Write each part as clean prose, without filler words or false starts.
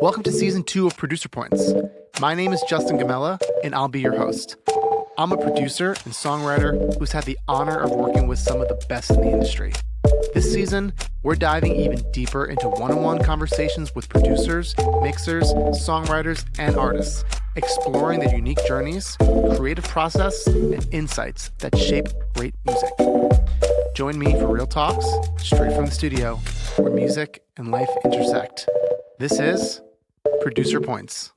Welcome to Season 2 of Producer Points. My name is Justin Gamella, and I'll be your host. I'm a producer and songwriter who's had the honor of working with some of the best in the industry. This season, we're diving even deeper into one-on-one conversations with producers, mixers, songwriters, and artists, exploring their unique journeys, creative process, and insights that shape great music. Join me for real talks, straight from the studio, where music and life intersect. This is Producer Points.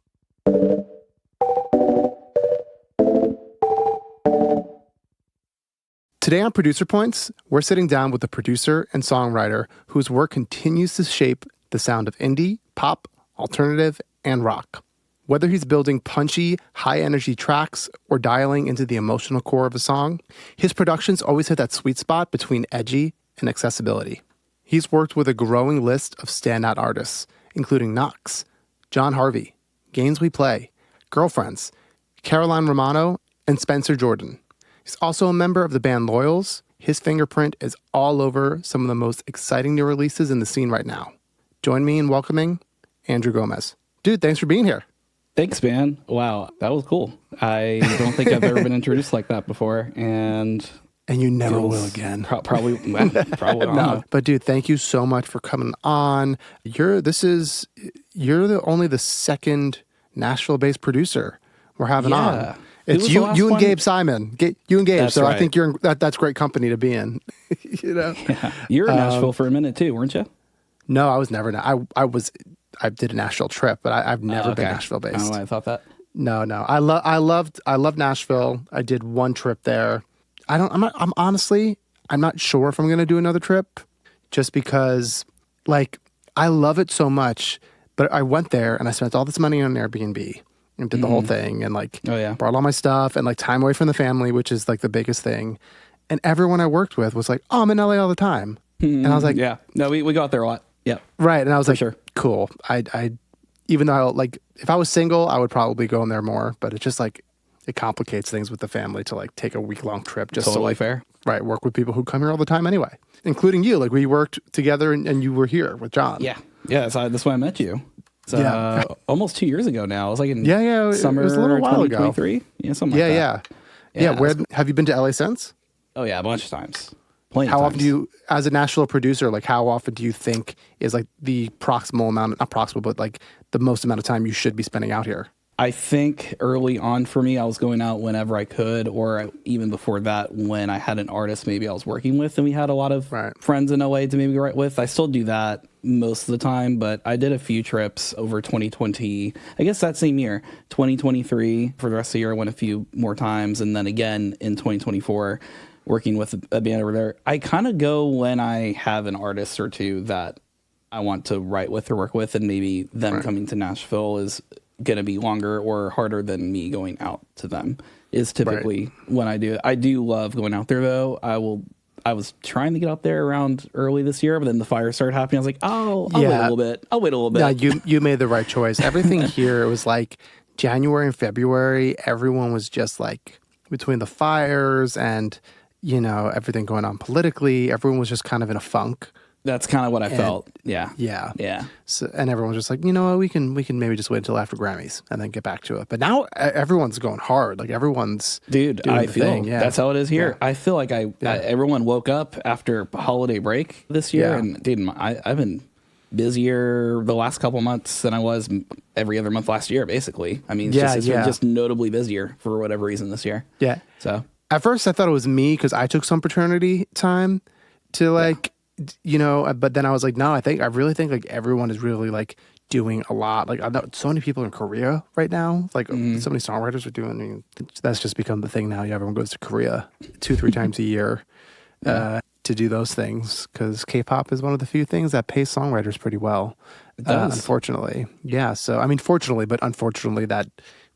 Today on Producer Points, we're sitting down with a producer and songwriter whose work continues to shape the sound of indie, pop, alternative, and rock. Whether he's building punchy, high-energy tracks or dialing into the emotional core of a song, his productions always hit that sweet spot between edgy and accessibility. He's worked with a growing list of standout artists, including Knox, John Harvie, Games We Play, Girlfriends, Caroline Romano, and Spencer Jordan. He's also a member of the band Loyals. His fingerprint is all over some of the most exciting new releases in the scene right now. Join me in welcoming Andrew Gomez. Dude, thanks for being here. Thanks, man. Wow, that was cool. I don't think I've ever been introduced like that before, and you never will again. Probably not. No, but dude, thank you so much for coming on. You're only the second Nashville-based producer we're having on. It's you and Gabe Simon. You and Gabe. That's so right. I think that's great company to be in. You know. Yeah. You were in Nashville for a minute too, weren't you? No, I was never. I did a Nashville trip, but I've never been Nashville based. I don't know why I thought that. No. I love Nashville. I did one trip there. I'm not sure if I'm going to do another trip, just because I love it so much. But I went there and I spent all this money on Airbnb and did the whole thing and brought all my stuff and time away from the family, which is the biggest thing. And everyone I worked with was like, "Oh, I'm in LA all the time," and I was like, "Yeah, no, we go out there a lot." Yeah, right. And I was like, sure. Cool. I even though if I was single, I would probably go in there more, but it's just it complicates things with the family to take a week-long trip just totally to fair. Right, work with people who come here all the time anyway, including you. We worked together and you were here with John. Yeah. That's why I met you. Almost 2 years ago now. It was in summer it was a little while ago. 2023. Yeah, something like that. Yeah. Where have you been to LA since? Oh yeah, a bunch of times. How often do you, as a Nashville producer, how often do you think is the proximal amount, not proximal, but the most amount of time you should be spending out here? I think early on for me, I was going out whenever I could, or even before that, when I had an artist maybe I was working with, and we had a lot of friends in LA to maybe write with. I still do that most of the time, but I did a few trips over 2020, I guess that same year, 2023. For the rest of the year, I went a few more times, and then again in 2024, working with a band over there. I kind of go when I have an artist or two that I want to write with or work with, and maybe them coming to Nashville is going to be longer or harder than me going out to them is typically when I do it. I do love going out there though. I was trying to get out there around early this year, but then the fire started happening. I was like, I'll wait a little bit. I'll wait a little bit. Yeah, you made the right choice. Everything here, it was January and February, everyone was just between the fires and, everything going on politically, everyone was just kind of in a funk. That's kind of what I felt. Yeah. So, and everyone was just you know what, we can maybe just wait until after Grammys and then get back to it. But now everyone's going hard. Everyone's dude. I feel thing. Yeah. That's how it is here. Yeah. I feel everyone woke up after holiday break this year, and dude, I've been busier the last couple months than I was every other month last year. Basically, I mean, it's been just notably busier for whatever reason this year. Yeah. So at first I thought it was me because I took some paternity time to but then I was no, I really think everyone is really doing a lot. I know so many people in Korea right now. So many songwriters are doing. That's just become the thing now. Everyone goes to Korea 2-3 times a year to do those things because K-pop is one of the few things that pays songwriters pretty well. It does. Unfortunately, yeah. So I mean, fortunately, but unfortunately, that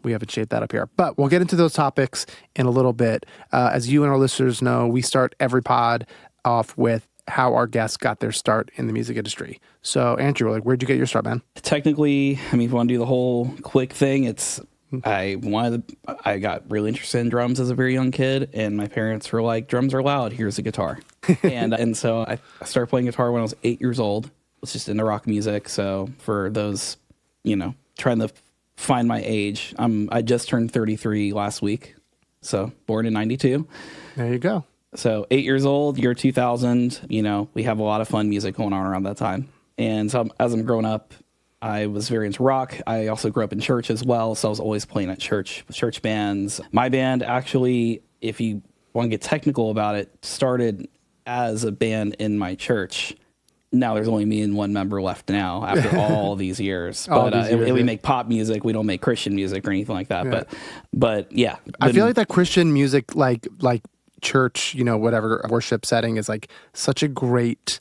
we haven't shaped that up here. But we'll get into those topics in a little bit. As you and our listeners know, we start every pod off with how our guests got their start in the music industry. So, Andrew, where'd you get your start, man? Technically, I mean, if you want to do the whole quick thing, it's I got really interested in drums as a very young kid, and my parents were like, "Drums are loud. Here's a guitar," and so I started playing guitar when I was 8 years old. I was just into rock music. So for those trying to find my age. I just turned 33 last week. So born in 92. There you go. So 8 years old, year 2000, we have a lot of fun music going on around that time. And so as I'm growing up, I was very into rock. I also grew up in church as well. So I was always playing at church bands. My band actually, if you want to get technical about it, started as a band in my church. Now there's only me and one member left now after all these years. But we make pop music. We don't make Christian music or anything like that. Yeah. But yeah. I feel like that Christian music, like church, whatever worship setting is like such a great,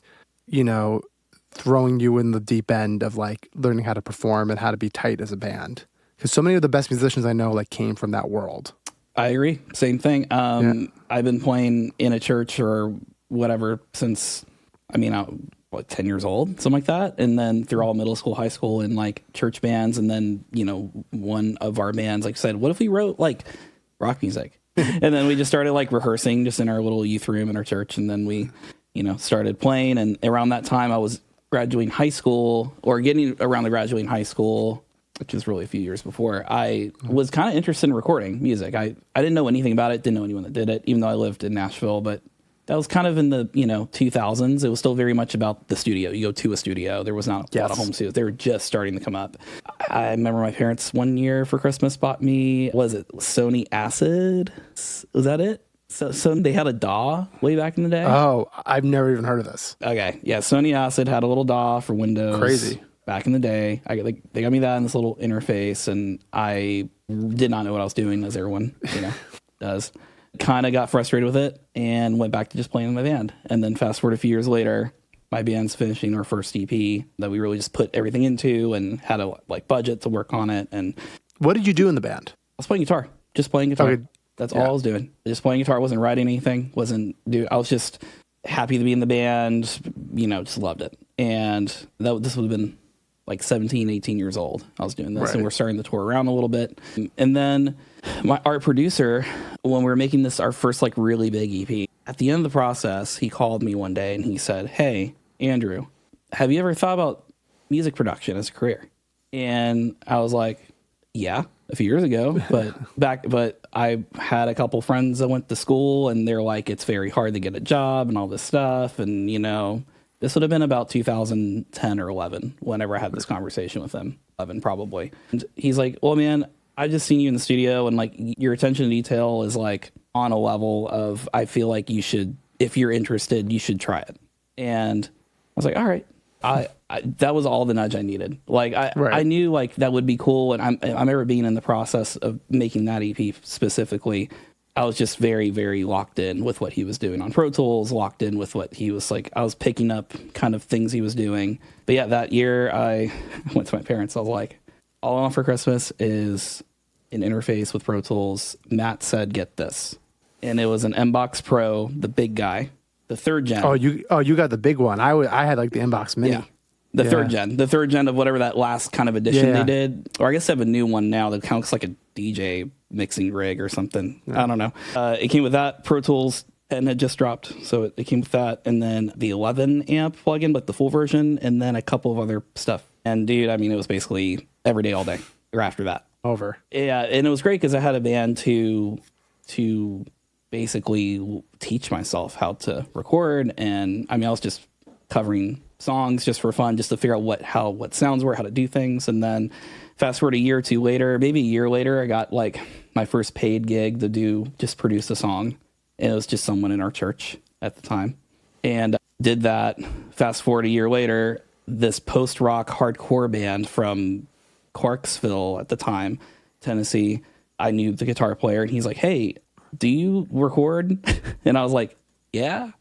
throwing you in the deep end of like learning how to perform and how to be tight as a band. Because so many of the best musicians I know like came from that world. I agree. Same thing. I've been playing in a church or whatever since, 10 years old, something like that. And then through all middle school, high school, and like church bands. And then, one of our bands like said, what if we wrote like rock music? And then we just started like rehearsing just in our little youth room in our church. And then we, started playing. And around that time I was graduating high school, or getting around the graduating high school, which is really a few years before, I was kind of interested in recording music. I didn't know anything about it, didn't know anyone that did it, even though I lived in Nashville, but that was kind of in the 2000s. It was still very much about the studio. You go to a studio. There was not a lot of home studios. They were just starting to come up. I remember my parents one year for Christmas bought me, was it Sony Acid? Was that it? So they had a DAW way back in the day. Oh, I've never even heard of this. Okay, yeah, Sony Acid had a little DAW for Windows. Crazy. Back in the day. They got me that in this little interface, and I did not know what I was doing, as everyone does. Kind of got frustrated with it and went back to just playing in my band. And then fast forward a few years later, my band's finishing our first EP that we really just put everything into and had a budget to work on it. And what did you do in the band? I was playing guitar, just playing guitar. Okay. That's all I was doing. Just playing guitar. Wasn't writing anything. I was just happy to be in the band, just loved it. And this would have been like 17, 18 years old. I was doing this, and we're starting to tour around a little bit. And then our producer, when we were making this, our first like really big EP, at the end of the process, he called me one day and he said, "Hey, Andrew, have you ever thought about music production as a career?" And I was like, yeah, a few years ago, but I had a couple friends that went to school, and they're like, it's very hard to get a job and all this stuff. And, this would have been about 2010 or 11 whenever I had this conversation with him, 11 probably. And he's like, well, man, I just seen you in the studio, and like your attention to detail is like on a level of, I feel like you should, if you're interested, you should try it. And I was like, all right. That was all the nudge I needed. Like I knew like that would be cool. And I remember being in the process of making that EP specifically. I was just very, very locked in with what he was doing on Pro Tools, locked in with what he was like. I was picking up kind of things he was doing. But yeah, that year I went to my parents. I was like, all I want for Christmas is an interface with Pro Tools. Matt said, get this. And it was an Mbox Pro, the big guy, the third gen. Oh, you got the big one. I had like the Mbox Mini. Yeah. The third gen of whatever that last kind of edition they did. Or I guess they have a new one now that kind of looks like a DJ mixing rig or something. Yeah. I don't know. It came with that. Pro Tools and it just dropped. So it came with that. And then the 11 amp plugin, but the full version, and then a couple of other stuff. And dude, it was basically every day, all day, or after that. Over. Yeah, and it was great because I had a band to basically teach myself how to record. And I was just covering songs just for fun, just to figure out what sounds were, how to do things. And then fast forward a year or two later, maybe a year later, I got like my first paid gig to just produce a song. And it was just someone in our church at the time. And did that. Fast forward a year later, this post-rock hardcore band from Clarksville at the time, Tennessee, I knew the guitar player, and he's like, "Hey, do you record?" And I was like, "Yeah."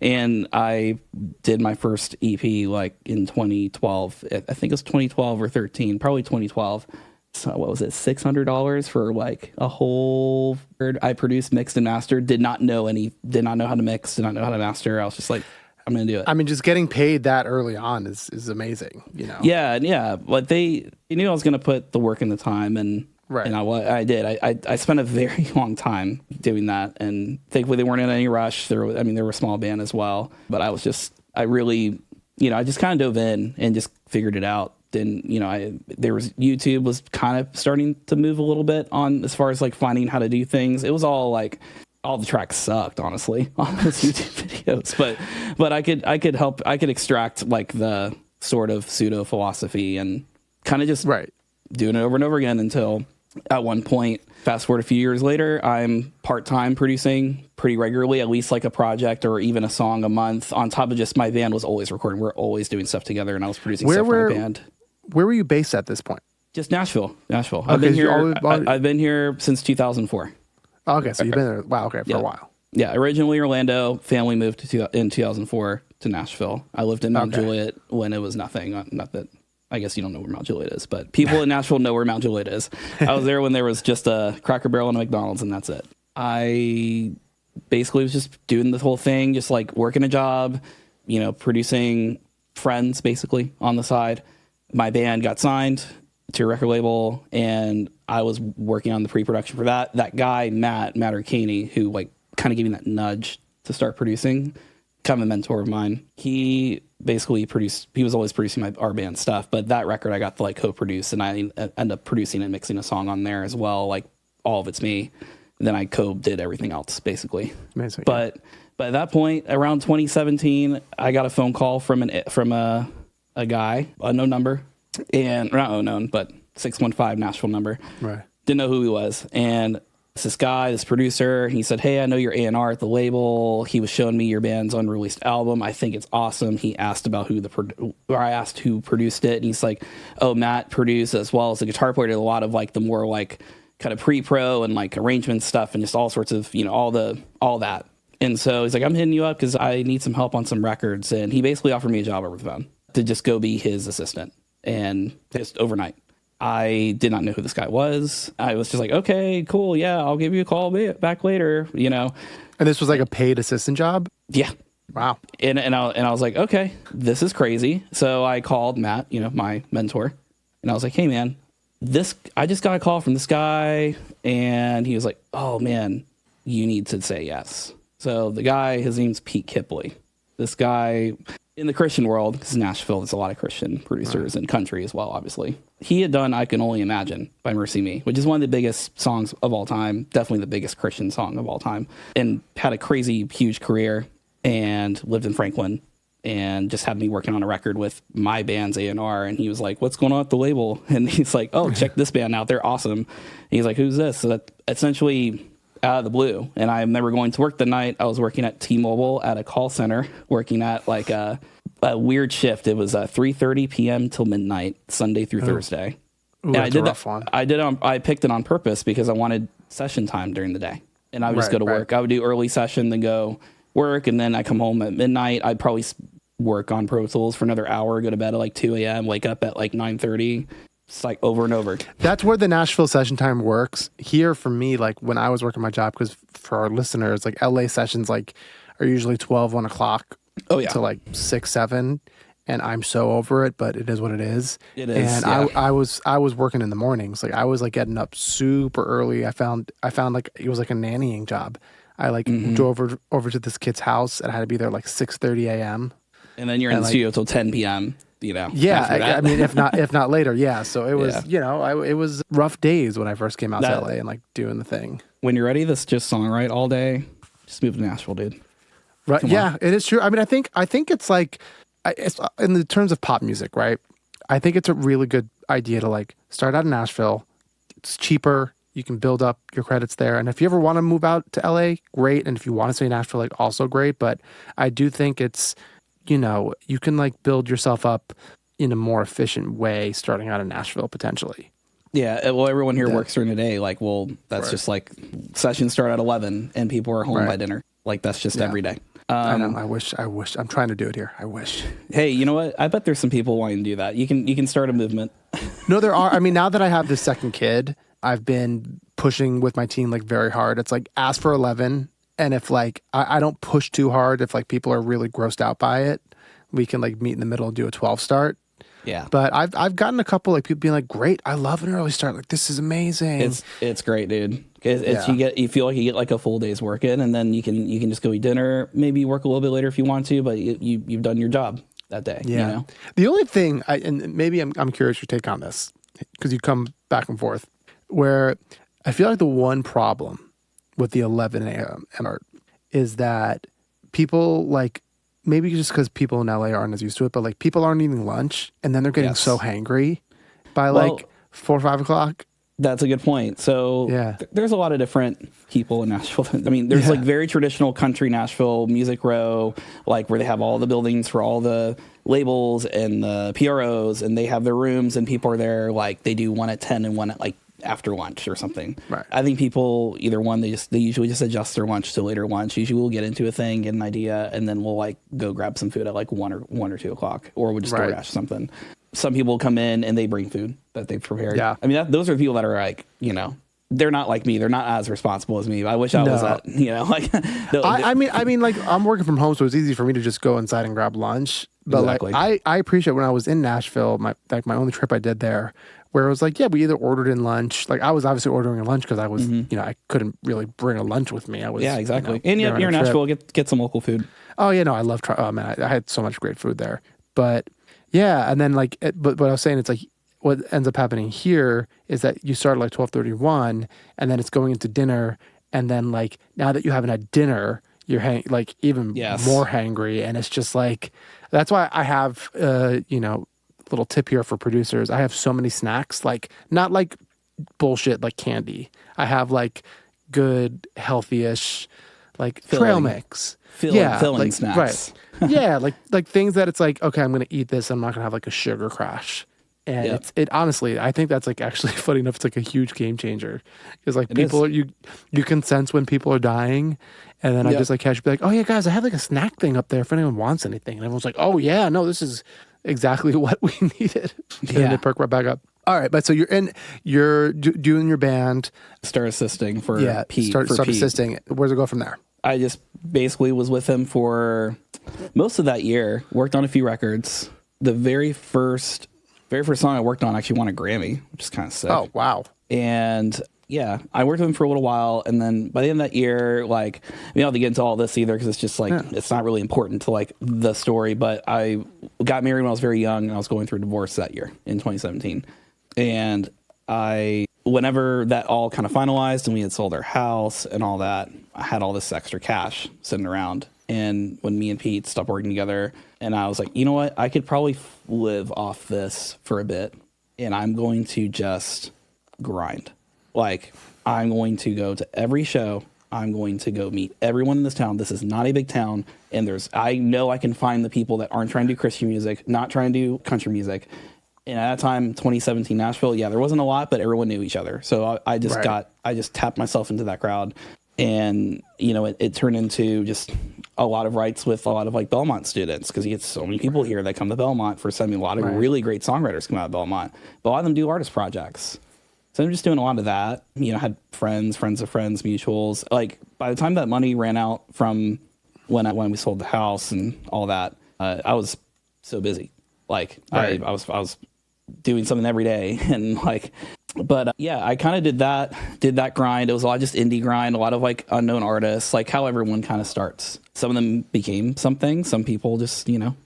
And I did my first EP like in 2012. I think it was 2012 or 13, probably 2012. So what was it? $600 for like a whole. I produced, mixed, and mastered. Did not know how to mix. Did not know how to master. I was just like, I'm gonna do it. Just getting paid that early on is amazing. Yeah. But they knew I was gonna put the work and the time, and and I did. I spent a very long time doing that, and thankfully they weren't in any rush. They were a small band as well, but I really, I just kind of dove in and just figured it out didn't, there was YouTube was kind of starting to move a little bit on as far as like finding how to do things. It was all like, all the tracks sucked, honestly, on those YouTube videos, but I could extract like the sort of pseudo philosophy and kind of just doing it over and over again until at one point, fast forward a few years later, I'm part-time producing pretty regularly, at least like a project or even a song a month, on top of just my band was always recording. We're always doing stuff together, and I was producing stuff for my band. Where were you based at this point? Just Nashville. I've been here. I've been here since 2004. Okay, so you've been there. Wow. Okay, for a while. Yeah, originally Orlando. Family moved in 2004 to Nashville. I lived in Mount Juliet when it was nothing. Not that I guess you don't know where Mount Juliet is, but people in Nashville know where Mount Juliet is. I was there when there was just a Cracker Barrel and a McDonald's, and that's it. I basically was just doing the whole thing, just like working a job, producing friends basically on the side. My band got signed to a record label, and I was working on the pre-production for that. That guy, Matt Arcani, who like kind of gave me that nudge to start producing, kind of a mentor of mine. He basically he was always producing our band stuff, but that record I got to like co-produce, and I end up producing and mixing a song on there as well. Like all of it's me. And then I did everything else basically. Amazing. But at that point, around 2017, I got a phone call from a guy, unknown number, and not unknown, but 615 Nashville number. Right. Didn't know who he was. And this guy, this producer, he said, "Hey, I know you're A&R at the label." He was showing me your band's unreleased album. I think it's awesome. He asked about I asked who produced it. And he's like, "Oh, Matt produced, as well as the guitar player, did a lot of like the more like kind of pre-pro and like arrangement stuff and just all sorts of, all that." And so he's like, "I'm hitting you up because I need some help on some records." And he basically offered me a job over the phone to just go be his assistant, and just overnight. I did not know who this guy was. I was just like, "Okay, cool. Yeah, I'll give you a call back later," And this was like a paid assistant job? Yeah. Wow. And I was like, "Okay, this is crazy." So I called Matt, my mentor, and I was like, "Hey man, I just got a call from this guy," and he was like, "Oh man, you need to say yes." So the guy, his name's Pete Kipley. This guy in the Christian world, because Nashville, there's a lot of Christian producers and country as well, obviously. He had done "I Can Only Imagine" by Mercy Me, which is one of the biggest songs of all time, definitely the biggest Christian song of all time, and had a crazy, huge career, and lived in Franklin, and just had me working on a record with my band's A&R. And he was like, "What's going on at the label?" And he's like, "Oh, check this band out. They're awesome." And he's like, "Who's this?" So that essentially out of the blue. And I remember going to work the night. I was working at T-Mobile at a call center, working at like a weird shift. It was 3:30 p.m. till midnight, Sunday through Thursday. Ooh, and I did that. One. I picked it on purpose because I wanted session time during the day. And I would just go to work. I would do early session, then go work, and then I come home at midnight. I'd probably work on Pro Tools for another hour, go to bed at like 2 a.m., wake up at like 9:30. It's like over and over. That's where the Nashville session time works. Here for me, like when I was working my job, because for our listeners, like LA sessions like are usually 12, 1 o'clock to like 6, 7. And I'm so over it, but it is what it is. It is. And I was working in the mornings. Like I was like getting up super early. I found like it was like a nannying job. I like drove over to this kid's house and I had to be there like 6:30 a.m. And then you're in the studio till 10 p.m. Yeah, I mean, if not later, yeah. So it was, it was rough days when I first came out to LA and like doing the thing. When you're ready, this just songwrite all day. Just move to Nashville, dude. Right? Yeah, it is true. I mean, I think it's like, it's in the terms of pop music, right? I think it's a really good idea to like start out in Nashville. It's cheaper. You can build up your credits there. And if you ever want to move out to LA, great. And if you want to stay in Nashville, like also great. But I do think it's, you can like build yourself up in a more efficient way starting out in Nashville potentially. Yeah, well, everyone here works during the day. Like, well, that's just like sessions start at 11 and people are home by dinner. Like, that's just every day. I know. I wish. I'm trying to do it here. I wish. Hey, you know what? I bet there's some people wanting to do that. You can start a movement. No, there are. I mean, now that I have this second kid, I've been pushing with my team like very hard. It's like ask for 11. And if like I don't push too hard, if like people are really grossed out by it, we can like meet in the middle and do a 12 start. Yeah. But I've gotten a couple like people being like, "Great, I love an early start. Like this is amazing." It's great, dude. You feel like you get like a full day's work in, and then you can just go eat dinner. Maybe work a little bit later if you want to, but you've done your job. that day. Yeah. You know? The only thing, and maybe I'm curious your take on this, because you come back and forth, where I feel like the one problem with the 11 a.m. art is that people, like, maybe just because people in LA aren't as used to it, but like people aren't eating lunch and then they're getting so hangry by like 4 or 5 o'clock. That's a good point. So there's a lot of different people in Nashville. I mean, there's like very traditional country Nashville, Music Row, like where they have all the buildings for all the labels and the PROs, and they have their rooms, and people are there. Like they do one at 10 and one at like after lunch or something. Right. I think people either one, they usually just adjust their lunch to later lunch. Usually we'll get into a thing, get an idea, and then we'll like go grab some food at like 1 or 2 o'clock, or we'll just DoorDash something. Some people come in and they bring food that they've prepared. Yeah. I mean, those are people that are like, you know, they're not like me. They're not as responsible as me. I wish I was that, you know, like. I mean, like I'm working from home, so it's easy for me to just go inside and grab lunch. But like, I appreciate when I was in Nashville, my only trip I did there, where it was like, yeah, we either ordered in lunch. Like I was obviously ordering a lunch because I was, you know, I couldn't really bring a lunch with me. I was, exactly. You know, and you're in Nashville, get some local food. Oh yeah, no, I love. Oh man, I had so much great food there. But yeah, and then like, but what I was saying, it's like what ends up happening here is that you start at like 12:31, and then it's going into dinner, and then like now that you haven't had dinner, you're like even more hangry, and it's just like that's why I have you know, little tip here for producers. I have so many snacks, like not like bullshit like candy. I have like good healthy-ish like trail mix. Filling like, snacks. Right. Yeah, like things that it's like, okay, I'm gonna eat this, I'm not gonna have like a sugar crash. And it honestly, I think that's like actually funny enough, it's like a huge game changer. Because like you can sense when people are dying, and then I just like casually be like, oh yeah guys, I have like a snack thing up there if anyone wants anything. And everyone's like, oh yeah, no, this is exactly what we needed. And then they perk right back up. All right, but so you're doing your band, start assisting for Pete. Start assisting. Where's it go from there? I just basically was with him for most of that year. Worked on a few records. The very first song I worked on actually won a Grammy, which is kind of sick. Oh wow! And yeah, I worked with him for a little while, and then by the end of that year, like, we don't have to get into all this either because it's just like it's not really important to like the story. But I got married when I was very young, and I was going through a divorce that year in 2017, and whenever that all kind of finalized and we had sold our house and all that, I had all this extra cash sitting around. And when me and Pete stopped working together, and I was like, you know what, I could probably live off this for a bit, and I'm going to just grind. Like, I'm going to go to every show. I'm going to go meet everyone in this town. This is not a big town, and I know I can find the people that aren't trying to do Christian music, not trying to do country music. And at that time, 2017 Nashville, there wasn't a lot, but everyone knew each other. So I just tapped myself into that crowd. And, you know, it turned into just a lot of rights with a lot of like Belmont students, because you get so many people here that come to Belmont for something. A lot of really great songwriters come out of Belmont, but a lot of them do artist projects. So I'm just doing a lot of that. You know, had friends of friends, mutuals. Like by the time that money ran out from when we sold the house and all that, I was so busy. Like I was doing something every day, and like, but I kind of did that grind. It was a lot of just indie grind, a lot of like unknown artists, like how everyone kind of starts. Some of them became something, some people just, you know,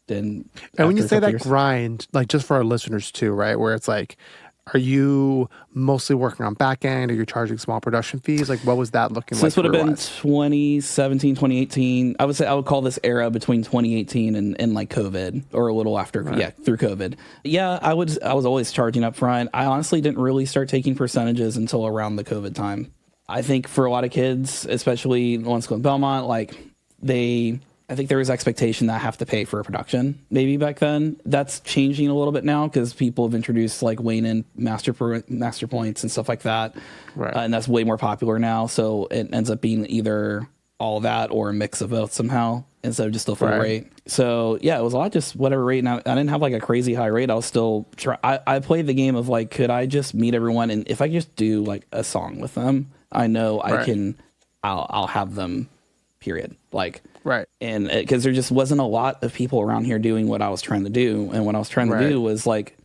didn't. And when you say that grind, like just for our listeners too, right, where it's like, are you mostly working on back end, or you're charging small production fees? Like, what was that looking like? This would have been 2017, 2018. I would call this era between 2018 and like COVID, or a little after, through COVID. Yeah, I was always charging up front. I honestly didn't really start taking percentages until around the COVID time. I think for a lot of kids, especially the ones going to Belmont, like I think there was expectation that I have to pay for a production maybe back then. That's changing a little bit now because people have introduced like Wayne and master points and stuff like that. Right. And that's way more popular now. So it ends up being either all that or a mix of both somehow instead of just the full rate. So yeah, it was a lot just whatever rate. Now I didn't have like a crazy high rate. I was still I played the game of like, could I just meet everyone? And if I just do like a song with them, I know I'll have them, period. Like, right. And because there just wasn't a lot of people around here doing what I was trying to do. And what I was trying to do was like,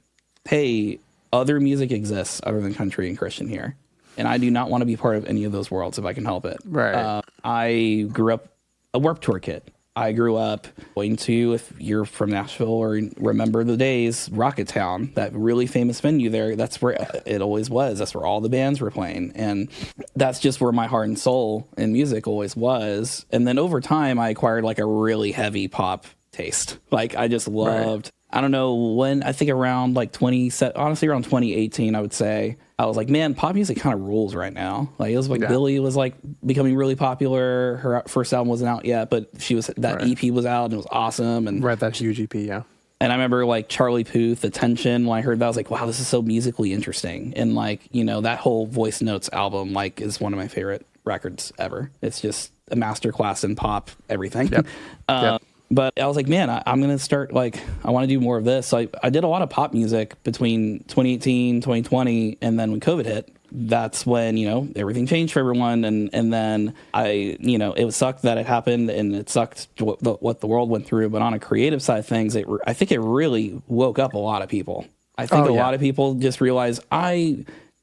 hey, other music exists other than country and Christian here. And I do not want to be part of any of those worlds if I can help it. Right. I grew up a Warped Tour kid. I grew up going to, if you're from Nashville or remember the days, Rocketown, that really famous venue there. That's where it always was. That's where all the bands were playing. And that's just where my heart and soul in music always was. And then over time, I acquired like a really heavy pop taste. Like I just loved, I don't know when, I think around like honestly around 2018, I would say. I was like, man, pop music kind of rules right now. Like it was like Billie was like becoming really popular. Her first album wasn't out yet, but that EP was out and it was awesome. And that huge EP, yeah. And I remember like Charlie Puth, Attention, when I heard that, I was like, wow, this is so musically interesting. And like, you know, that whole Voice Notes album like is one of my favorite records ever. It's just a masterclass in pop everything. Yep. But I was like, man, I'm going to start, like, I want to do more of this. So I did a lot of pop music between 2018, 2020, and then when COVID hit, that's when, you know, everything changed for everyone. And then it sucked that it happened, and it sucked what the world went through. But on a creative side of things, I think it really woke up a lot of people. I think a lot of people just realized,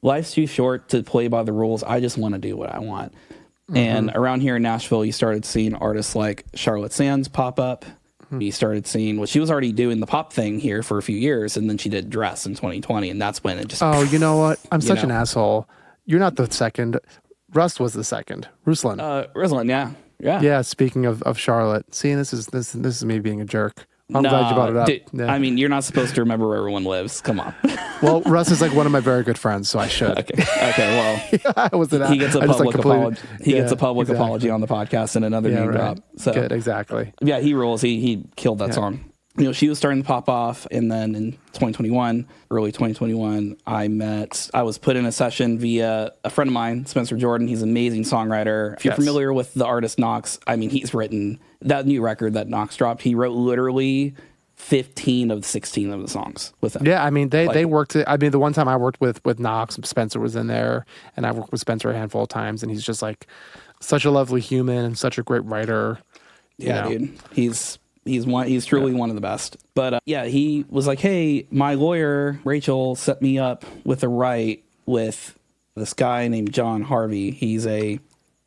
life's too short to play by the rules. I just want to do what I want. And around here in Nashville, you started seeing artists like Charlotte Sands pop up. You started seeing, well, she was already doing the pop thing here for a few years, and then she did Dress in 2020, and that's when it just... Oh, you know what? I'm such an asshole. You're not the second. Rust was the second. Ruslan. Ruslan, yeah. Yeah, speaking of Charlotte. See, this is me being a jerk. I'm glad you brought it up. Dude, I mean, you're not supposed to remember where everyone lives. Come on. Well, Russ is like one of my very good friends, so I should. Okay. Well, he gets a public apology. He gets a public apology on the podcast and another name drop. So good, exactly. Yeah, he rules. He killed that song. You know, she was starting to pop off, and then in 2021, early 2021, I was put in a session via a friend of mine, Spencer Jordan. He's an amazing songwriter. If you're familiar with the artist Knox, I mean, he's written that new record that Knox dropped. He wrote literally 15 of 16 of the songs with him. Yeah, I mean, they worked. I mean, the one time I worked with Knox, Spencer was in there, and I worked with Spencer a handful of times, and he's just like such a lovely human and such a great writer. Dude, he's truly one of the best. But he was like, hey, my lawyer Rachel set me up with a write with this guy named John Harvie. He's a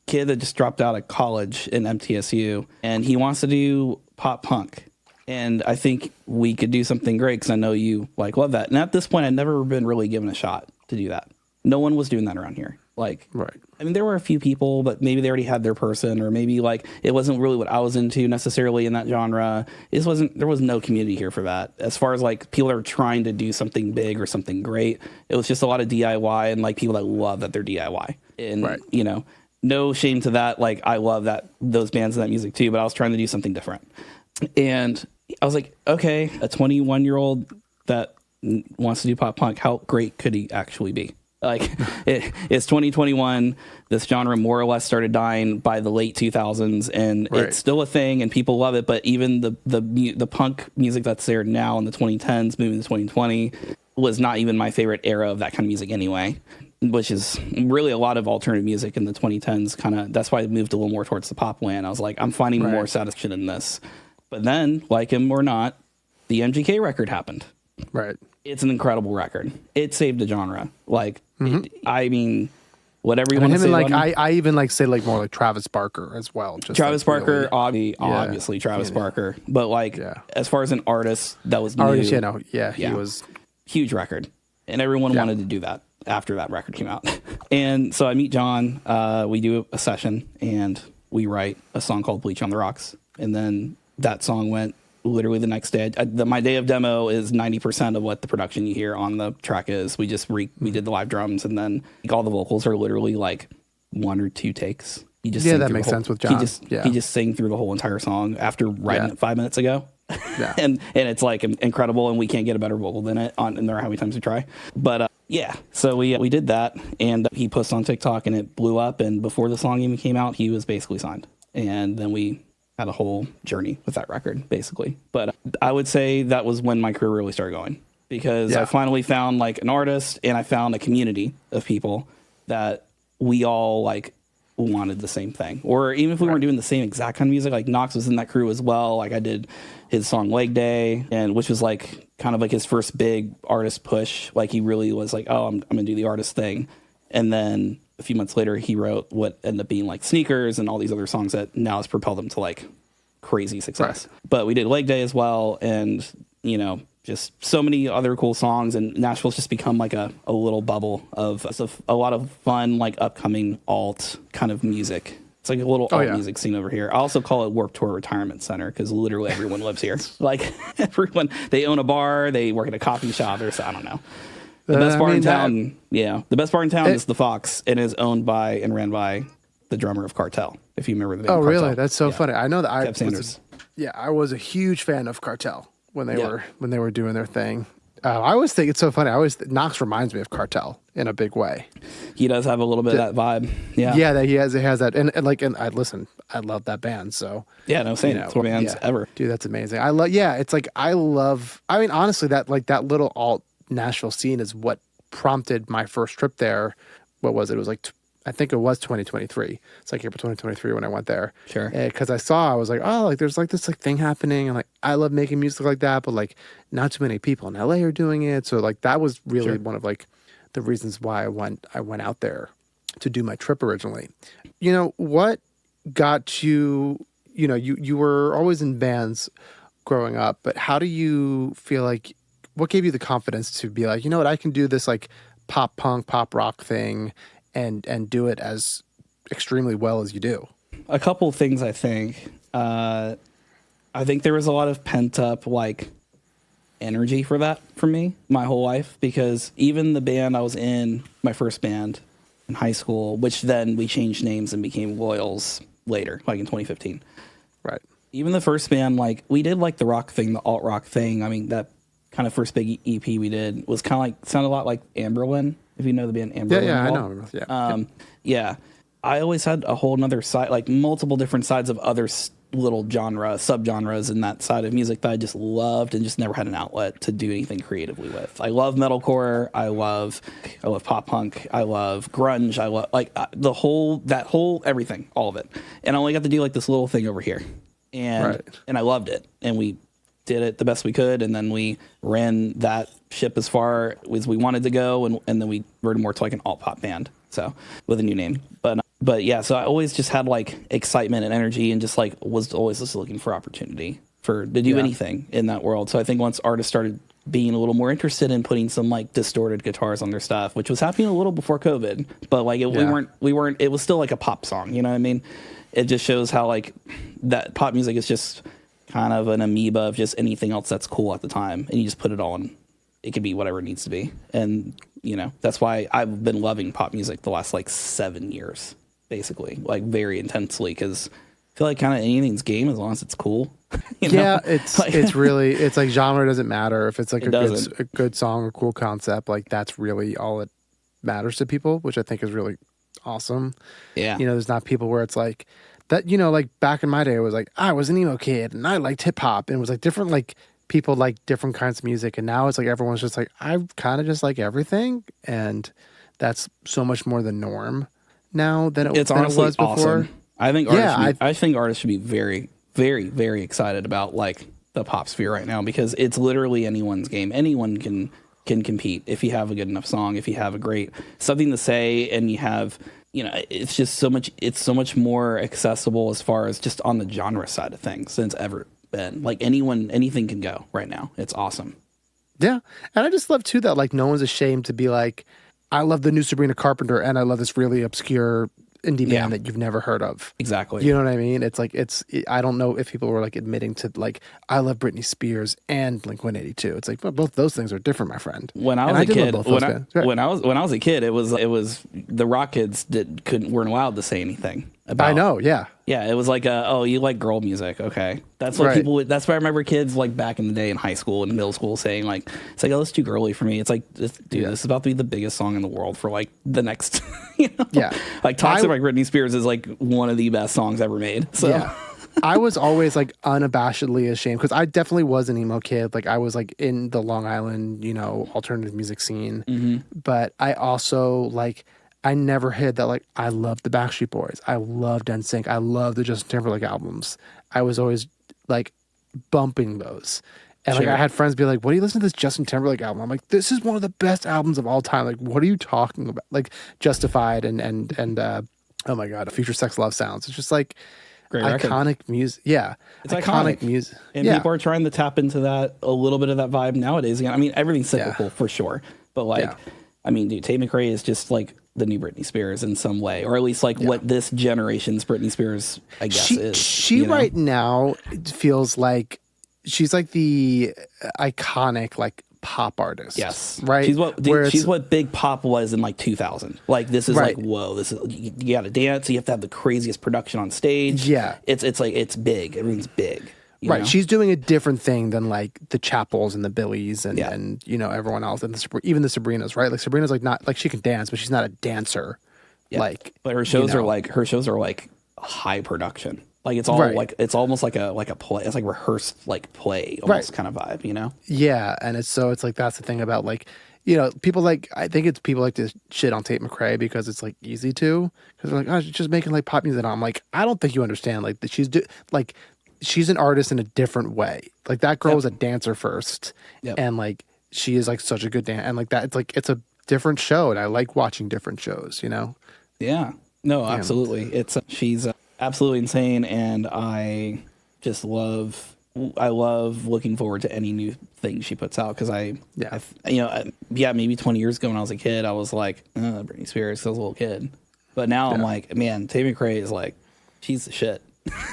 kid that just dropped out of college in MTSU, and he wants to do pop punk. And I think we could do something great because I know you love that. And at this point, I'd never been really given a shot to do that. No one was doing that around here. I mean, there were a few people, but maybe they already had their person, or maybe it wasn't really what I was into necessarily in that genre. There was no community here for that. As far as people that are trying to do something big or something great, it was just a lot of DIY and people that love that they're DIY. And no shame to that. I love those bands and that music too, but I was trying to do something different. And I was like, okay, a 21-year-old that wants to do pop punk, how great could he actually be? It's 2021. This genre more or less started dying by the late 2000s, and it's still a thing, and people love it. But even the punk music that's there now in the 2010s, moving to 2020, was not even my favorite era of that kind of music anyway. Which is really a lot of alternative music in the 2010s. That's why I moved a little more towards the pop land. I was like, I'm finding more satisfaction in this. But then, like him or not, the MGK record happened. Right. It's an incredible record. It saved the genre. I mean, whatever you want to say. I even say more like Travis Barker as well. Just Travis Barker, obviously Travis Barker. But as far as an artist that was new, he was huge record, and everyone wanted to do that after that record came out. And so I meet John. We do a session, and we write a song called "Bleach on the Rocks," and then that song went. Literally the next day, my day of demo is 90% of what the production you hear on the track is. We just we did the live drums, and then all the vocals are literally 1 or 2 takes. He just that makes sense with John. He just sang through the whole entire song after writing it 5 minutes ago. Yeah, and it's incredible, and we can't get a better vocal than it. No matter how many times we try. But so we did that, and he posted on TikTok, and it blew up. And before the song even came out, he was basically signed, and then we had a whole journey with that record, basically. But I would say that was when my career really started going, because I finally found an artist, and I found a community of people that we all wanted the same thing. Or even if we weren't doing the same exact kind of music, Knox was in that crew as well. I did his song Leg Day, and which was kind of his first big artist push. He really was oh, I'm gonna do the artist thing. And then a few months later, he wrote what ended up being Sneakers and all these other songs that now has propelled him to crazy success. But we did Leg Day as well, and just so many other cool songs, and Nashville's just become like a little bubble of a lot of fun, like upcoming alt kind of music. It's like a little alt music scene over here. I also call it Warped Tour Retirement Center because literally everyone lives here. Like everyone, they own a bar, they work at a coffee shop, or so, I don't know. The best bar in town, the best bar in town is the Fox, and is owned by and ran by the drummer of Cartel. If you remember the name. Oh, Cartel. Really? That's so funny. I know that Kev Sanders. I was a huge fan of Cartel when they were doing their thing. I always think it's so funny. Knox reminds me of Cartel in a big way. He does have a little bit of that vibe. Yeah, that he has that, and I love that band. So no, same. It's one bands ever. Dude, that's amazing. I love. I mean, honestly, that little alt Nashville scene is what prompted my first trip there. What was it? It was like I think it was 2023. It's like April 2023 when I went there. Sure. Because I was like, oh, like there's like this like thing happening, and like I love making music like that, but like not too many people in LA are doing it. So like that was really one of like the reasons why I went out there to do my trip originally. What got you? You were always in bands growing up, but how do you feel like? What gave you the confidence to be like, you know what, I can do this like pop punk, pop rock thing and do it as extremely well as you do? A couple of things, I think. I think there was a lot of pent up like energy for that for me my whole life, because even the band I was in, my first band in high school, which then we changed names and became Loyals later, like in 2015. Right. Even the first band, like we did like the rock thing, the alt rock thing. I mean, that kind of first big EP we did was kind of like, sounded a lot like Amberlin, if you know the band Amberlin. Yeah, I know. Yeah. I always had a whole nother side, like multiple different sides of other little subgenres in that side of music that I just loved and just never had an outlet to do anything creatively with. I love metalcore. I love pop punk. I love grunge. I love like that whole everything, all of it. And I only got to do like this little thing over here, and I loved it. And we did it the best we could, and then we ran that ship as far as we wanted to go, and then we reverted more to like an alt pop band, so with a new name. But yeah, so I always just had like excitement and energy, and just like was always just looking for opportunity to do anything in that world. So I think once artists started being a little more interested in putting some like distorted guitars on their stuff, which was happening a little before COVID, but like we weren't. It was still like a pop song, you know what I mean? It just shows how like that pop music is just kind of an amoeba of just anything else that's cool at the time, and you just put it on. It could be whatever it needs to be, and that's why I've been loving pop music the last like 7 years, basically, like very intensely, because I feel like kind of anything's game as long as it's cool. It's like genre doesn't matter if it's like a good song or cool concept. Like that's really all it matters to people, which I think is really awesome. Yeah, there's not people where it's like. That, like back in my day, it was like, I was an emo kid and I liked hip hop, and it was like different, like people like different kinds of music. And now it's like everyone's just like, I kind of just like everything. And that's so much more the norm now than it was before. Awesome. I think artists should be very, very, very excited about like the pop sphere right now, because it's literally anyone's game. Anyone can compete if you have a good enough song, if you have a great something to say, and you have. It's just so much more accessible as far as just on the genre side of things than it's ever been. Like anything can go right now. It's awesome. Yeah. And I just love too that like no one's ashamed to be like, I love the new Sabrina Carpenter and I love this really obscure indie band that you've never heard of. Exactly. You know what I mean? It's like I don't know if people were like admitting to like I love Britney Spears and Blink-182. It's like, well, both those things are different, my friend. When I was a kid, when I was a kid, it was the rock kids weren't allowed to say anything about. I know, yeah. Yeah, it was like, you like girl music, okay. That's what people would, that's why I remember kids like back in the day in high school and middle school saying like, it's like, oh, it's too girly for me. It's like, this is about to be the biggest song in the world for like the next, like Toxic by Britney Spears is like one of the best songs ever made. So yeah. I was always like unabashedly ashamed because I definitely was an emo kid. Like I was like in the Long Island, alternative music scene, but I also like, I never hid that, like, I loved the Backstreet Boys. I loved NSYNC. I loved the Justin Timberlake albums. I was always, like, bumping those. And, like, I had friends be like, what do you listen to this Justin Timberlake album? I'm like, this is one of the best albums of all time. Like, what are you talking about? Like, Justified and oh, my God, Future Sex Love Sounds. It's just, like, Great record. iconic music. Yeah, it's iconic music. And people are trying to tap into that, a little bit of that vibe nowadays again. I mean, everything's cyclical for sure, but like, I mean, dude, Tate McRae is just like the new Britney Spears in some way, or at least like what this generation's Britney Spears, I guess, is. She right now feels like she's like the iconic like pop artist. Yes, right. She's what big pop was in like 2000. Like this is like, whoa, this is, you got to dance. You have to have the craziest production on stage. Yeah, it's like it's big. Everything's big. You know? She's doing a different thing than like the Chappells and the Billies and you know everyone else, and even the Sabrinas, right? Like Sabrina's like not like she can dance, but she's not a dancer. Yeah. Like, but her shows are like high production. Like it's all like it's almost like a play. It's like rehearsed like play almost kind of vibe, you know? Yeah, and it's like that's the thing about like, you know, people like, I think it's people like to shit on Tate McRae because it's like easy to, because they're like, oh, she's just making like pop music. And I'm like, I don't think you understand like that she's an artist in a different way. Like that girl was a dancer first, and like she is like such a good dancer, and like that it's a different show, and I like watching different shows, you know? Yeah, no, absolutely. She's absolutely insane, and I love looking forward to any new thing she puts out, because maybe 20 years ago when I was a kid, I was like, Britney Spears, 'cause I was a little kid, but now I'm like, man, Tate McRae is like, she's the shit.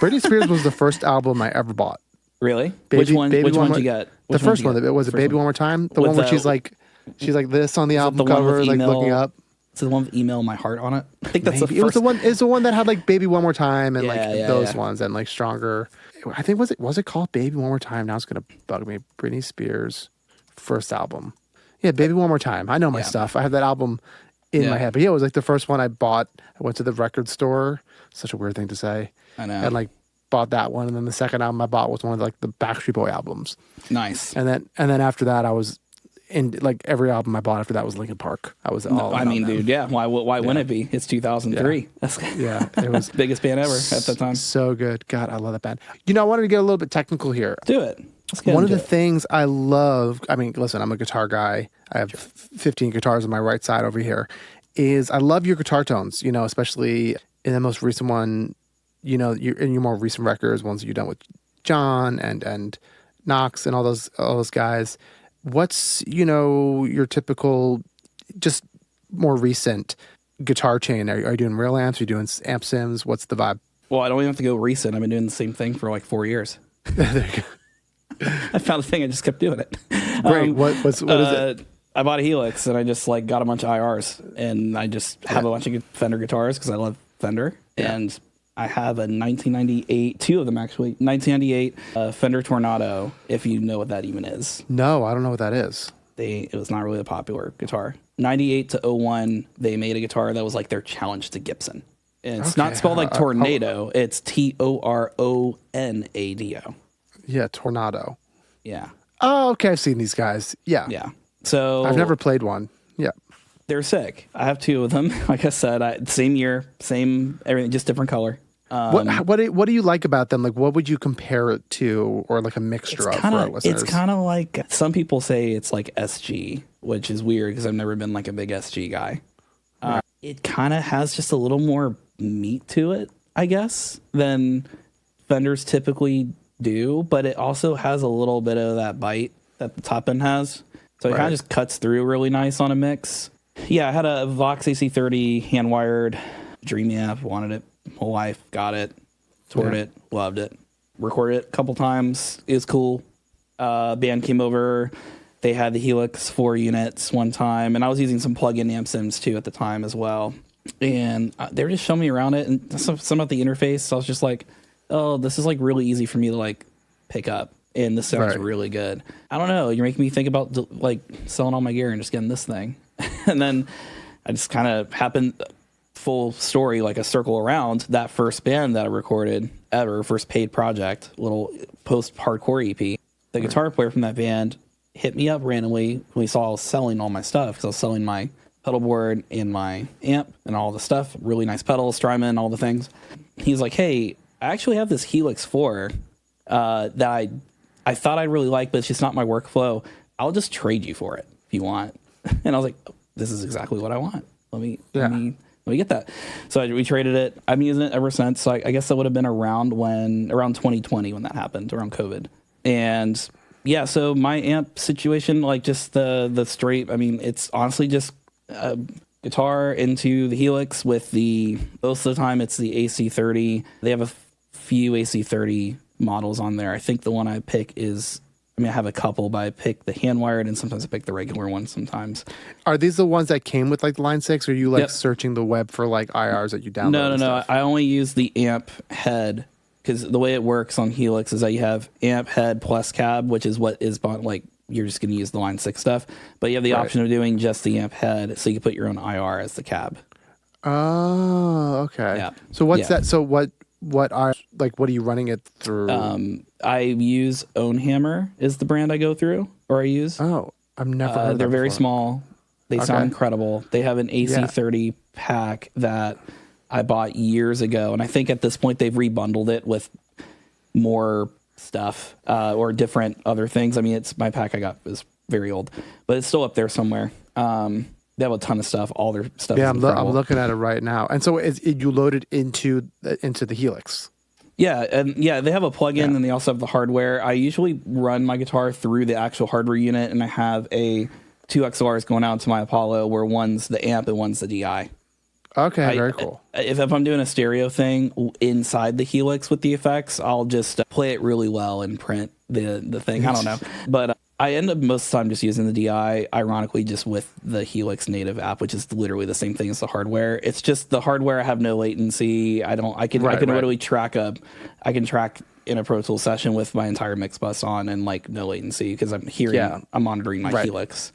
Britney Spears was the first album I ever bought. Really? Which one did you get? The first one. Was it Baby One More Time? The one where she's like this on the album cover, like looking up. It's the one with Email My Heart on it. I think that's the first. It was the one. It's the one that had like Baby One More Time and those ones and like Stronger. I think was it called Baby One More Time? Now it's gonna bug me. Britney Spears' first album. Yeah, Baby One More Time. I know my stuff. I have that album in my head. But yeah, it was like the first one I bought. I went to the record store. Such a weird thing to say. I know. And like bought that one, and then the second album I bought was one of like the Backstreet Boy albums. Nice. And then after that, I was in like every album I bought after that was Linkin Park. I was all. I mean, dude, why wouldn't it be? It's 2003. It was biggest band ever at the time. So good. God, I love that band. You know, I wanted to get a little bit technical here. Do it. One of the things I love, I mean, listen, I'm a guitar guy. I have 15 guitars on my right side over here. Is I love your guitar tones, you know, especially in the most recent one, you know, in your more recent records, ones you've done with John and Knox and all those guys. What's, you know, your typical, just more recent guitar chain? Are you doing real amps? Are you doing amp sims? What's the vibe? Well, I don't even have to go recent. I've been doing the same thing for like 4 years. There you go. I found a thing. I just kept doing it. Great. What is it? I bought a Helix, and I just like got a bunch of IRs, and I just have a bunch of Fender guitars because I love Fender, and I have a 1998, two of them actually, 1998 Fender Tornado, if you know what that even is. No, I don't know what that is. It was not really a popular guitar. 98 to 01, they made a guitar that was like their challenge to Gibson. And it's not spelled like tornado, it's Toronado. Yeah, Tornado. Yeah. Oh, okay, I've seen these guys. Yeah. Yeah. So I've never played one. Yeah. They're sick. I have two of them. Like I said, same year, same everything, just different color. What do you like about them? Like, what would you compare it to, or like a mixture of for our listeners? It's kind of like, some people say it's like SG, which is weird because I've never been like a big SG guy. Right. It kind of has just a little more meat to it, I guess, than Fenders typically do, but it also has a little bit of that bite that the top end has. So it kind of just cuts through really nice on a mix. Yeah, I had a Vox AC30 hand-wired Dream amp, wanted it whole life, got it, toured it, loved it, recorded it a couple times, it was cool. Band came over, they had the Helix 4 units one time, and I was using some plug-in amp sims too at the time as well. And they were just showing me around it, and some of the interface, so I was just like, oh, this is like really easy for me to like pick up. And this sounds really good. I don't know. You're making me think about like selling all my gear and just getting this thing. And then I just kind of happened, full story, like a circle around that first band that I recorded ever, first paid project, little post-hardcore EP. The guitar player from that band hit me up randomly when he saw I was selling all my stuff, because I was selling my pedal board and my amp and all the stuff, really nice pedals, Strymon, all the things. He's like, hey, I actually have this Helix 4 that I thought I'd really like, but it's just not my workflow. I'll just trade you for it if you want. And I was like, this is exactly what I want. Let me let me get that. So we traded it. I've been using it ever since. So I guess that would have been around 2020 when that happened, around COVID. And yeah, so my amp situation, like just the straight, I mean, it's honestly just a guitar into the Helix with most of the time it's the AC30. They have a few AC30 models on there. I think the one I pick I have a couple, but I pick the hand wired and sometimes I pick the regular one sometimes. Are these the ones that came with like the Line 6, or are you like searching the web for like IRs that you download? No. I only use the amp head, because the way it works on Helix is that you have amp head plus cab, which is what is like you're just going to use the Line 6 stuff, but you have the option of doing just the amp head, so you can put your own IR as the cab. Oh, okay. Yeah. So what's that? So what are like? What are you running it through? I use Own Hammer is the brand I go through, or I use. Oh, I've never heard of that They're very before. small. They sound incredible. They have an AC30 pack that I bought years ago, and I think at this point they've rebundled it with more stuff or different other things. I mean, my pack I got is very old, but it's still up there somewhere. They have a ton of stuff. All their stuff. Yeah, is I'm looking at it right now. And so you load it into the Helix. Yeah, and they have a plug-in, and they also have the hardware. I usually run my guitar through the actual hardware unit, and I have two XLRs going out to my Apollo, where one's the amp and one's the DI. Okay, very cool. If I'm doing a stereo thing inside the Helix with the effects, I'll just play it really well and print the thing. I don't know, but I end up most of the time just using the DI, ironically, just with the Helix native app, which is literally the same thing as the hardware. It's just the hardware. I have no latency. I can literally track in a Pro Tools session with my entire mix bus on and like no latency, because I'm monitoring my Helix.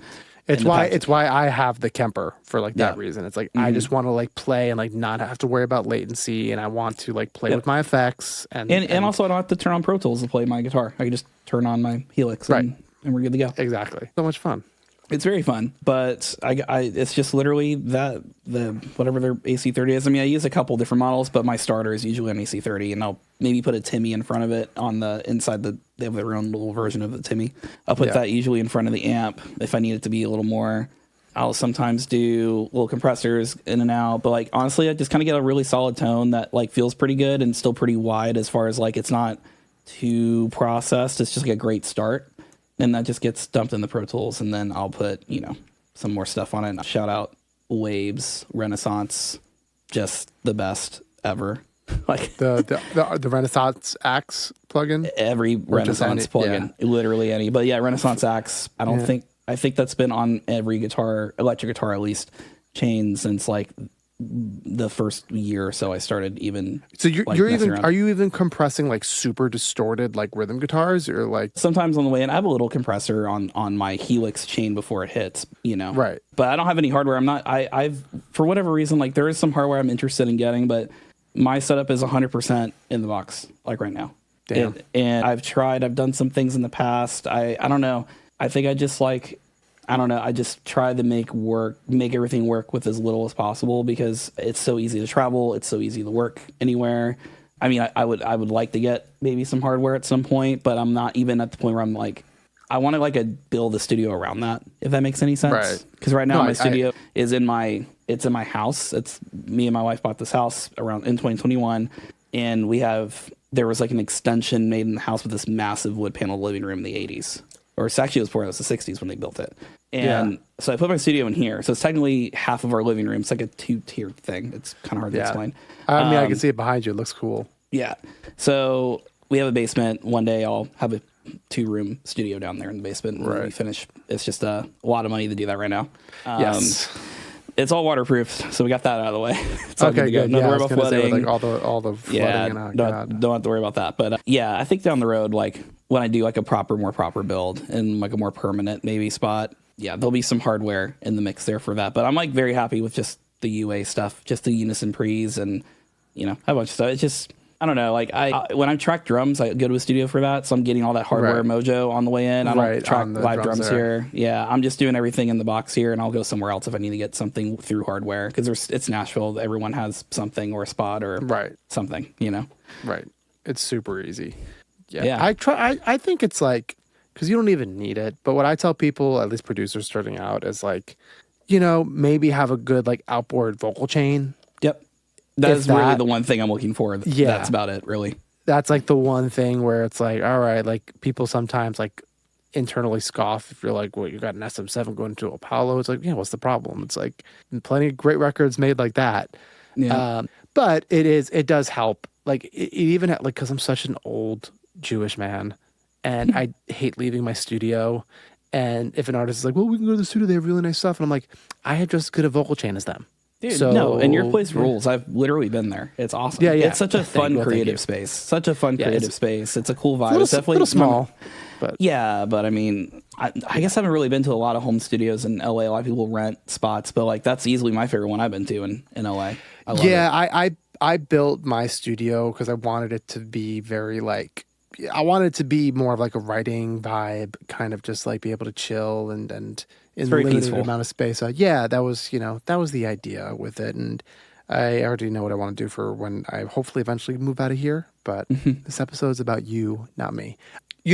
It's why I have the Kemper for like that reason. It's like I just want to like play and like not have to worry about latency, and I want to like play with my effects and also I don't have to turn on Pro Tools to play my guitar. I can just turn on my Helix and we're good to go. Exactly. So much fun. It's very fun, but it's just literally the whatever their AC30 is. I mean, I use a couple different models, but my starter is usually an AC30, and I'll maybe put a Timmy in front of it on the inside. They have their own little version of the Timmy. I'll put that usually in front of the amp if I need it to be a little more. I'll sometimes do little compressors in and out, but like honestly, I just kind of get a really solid tone that like feels pretty good and still pretty wide as far as like it's not too processed. It's just like a great start. And that just gets dumped in the Pro Tools, and then I'll put, some more stuff on it. Shout out Waves, Renaissance, just the best ever. Like the Renaissance Axe plugin? Every Renaissance plugin, literally any. But yeah, Renaissance Axe, I think that's been on every electric guitar at least, chain since like the first year or so I started even. So are you even compressing like super distorted like rhythm guitars, or like sometimes on the way in? I have a little compressor on my Helix chain before it hits, Right. But I don't have any hardware. I've for whatever reason, like there is some hardware I'm interested in getting, but my setup is 100% in the box like right now. Damn. And I've done some things in the past. I don't know. I think I just I just try to make everything work with as little as possible, because it's so easy to travel. It's so easy to work anywhere. I mean, I would like to get maybe some hardware at some point, but I'm not even at the point where I'm like, I want to build a studio around that, if that makes any sense. Right. Because right now my studio is in my house. It's me and my wife bought this house in 2021, and there was like an extension made in the house with this massive wood panel living room in the 80s. Or it was before, it was the 60s when they built it. And so I put my studio in here. So it's technically half of our living room. It's like a 2-tiered thing. It's kind of hard to explain. I mean, I can see it behind you. It looks cool. Yeah. So we have a basement. One day I'll have a 2-room studio down there in the basement. And when we finish. It's just a lot of money to do that right now. Yes. It's all waterproof, so we got that out of the way. It's all good to go. Good. No worry about flooding. Like all the flooding. And don't have to worry about that. But I think down the road, like when I do like a more proper build and like a more permanent maybe spot, there'll be some hardware in the mix there for that. But I'm like very happy with just the UA stuff, just the Unison pre's and a bunch of stuff. It's just, I don't know. Like when I track drums, I go to a studio for that, so I'm getting all that hardware mojo on the way in. I don't track live drums here. Yeah, I'm just doing everything in the box here, and I'll go somewhere else if I need to get something through hardware, because it's Nashville. Everyone has something or a spot or something. Right. It's super easy. Yeah. I think it's like, because you don't even need it. But what I tell people, at least producers starting out, is like, maybe have a good like outboard vocal chain. That is really the one thing I'm looking for. Yeah. That's about it, really. That's like the one thing where it's like, all right, like people sometimes like internally scoff if you're like, well, you got an SM7 going to Apollo. It's like, yeah, what's the problem? It's like plenty of great records made like that. Yeah. But it does help. Like it even like, because I'm such an old Jewish man and I hate leaving my studio. And if an artist is like, well, we can go to the studio, they have really nice stuff. And I'm like, I have just as good a vocal chain as them. Dude, no, and your place rules. I've literally been there. It's awesome. Yeah. It's such a fun creative space. Such a fun creative space. It's a cool vibe. It's definitely a little small. But yeah, but I mean, I guess I haven't really been to a lot of home studios in LA. A lot of people rent spots, but like that's easily my favorite one I've been to in LA. I love it. I built my studio because I wanted it to be very like, I wanted it to be more of like a writing vibe, kind of just like be able to chill and in a limited peaceful amount of space. That was the idea with it. And I already know what I want to do for when I hopefully eventually move out of here. But this episode is about you, not me.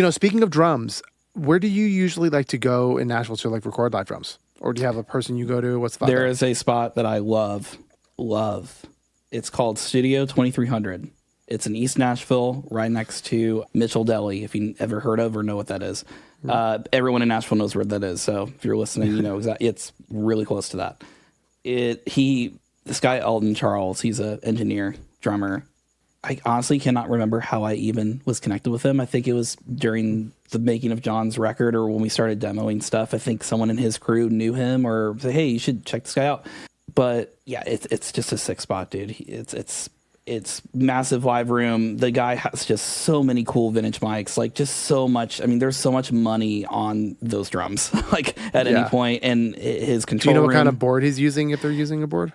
Speaking of drums, where do you usually like to go in Nashville to like record live drums? Or do you have a person you go to? What's the vibe There is a spot that I love. It's called Studio 2300. It's in East Nashville, right next to Mitchell Deli, if you ever heard of or know what that is. Everyone in Nashville knows where that is. So if you're listening, you know exactly. It's really close to that. This guy, Alton Charles, he's an engineer, drummer. I honestly cannot remember how I even was connected with him. I think it was during the making of John's record or when we started demoing stuff. I think someone in his crew knew him or said, hey, you should check this guy out. But yeah, it's just a sick spot, dude. It's massive live room. The guy has just so many cool vintage mics, like just so much. I mean, there's so much money on those drums, like at any point. And his control. Do you know what room, kind of board he's using? If they're using a board,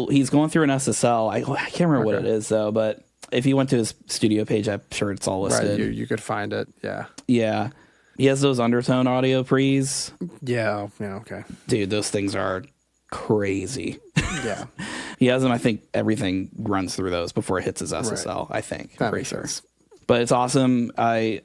he's going through an SSL. I can't remember what it is though, but if you went to his studio page, I'm sure it's all listed. Right, you could find it. Yeah. He has those undertone audio pre's. Yeah. Okay. Dude, those things are crazy. Yeah. He has them. I think everything runs through those before it hits his SSL. Right. I think. That makes sense. But it's awesome. I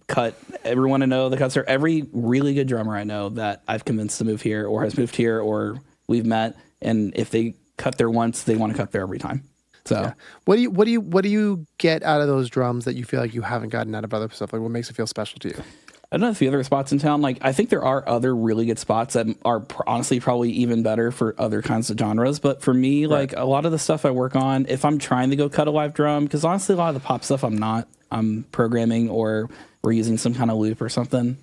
cut everyone to know the cuts are every really good drummer I know that I've convinced to move here or has moved here or we've met. And if they cut there once, they want to cut there every time. So what do you get out of those drums that you feel like you haven't gotten out of other stuff? Like what makes it feel special to you? I don't know a few other spots in town. Like I think there are other really good spots that are honestly probably even better for other kinds of genres. But for me, like a lot of the stuff I work on, if I'm trying to go cut a live drum, because honestly, a lot of the pop stuff I'm programming or we're using some kind of loop or something.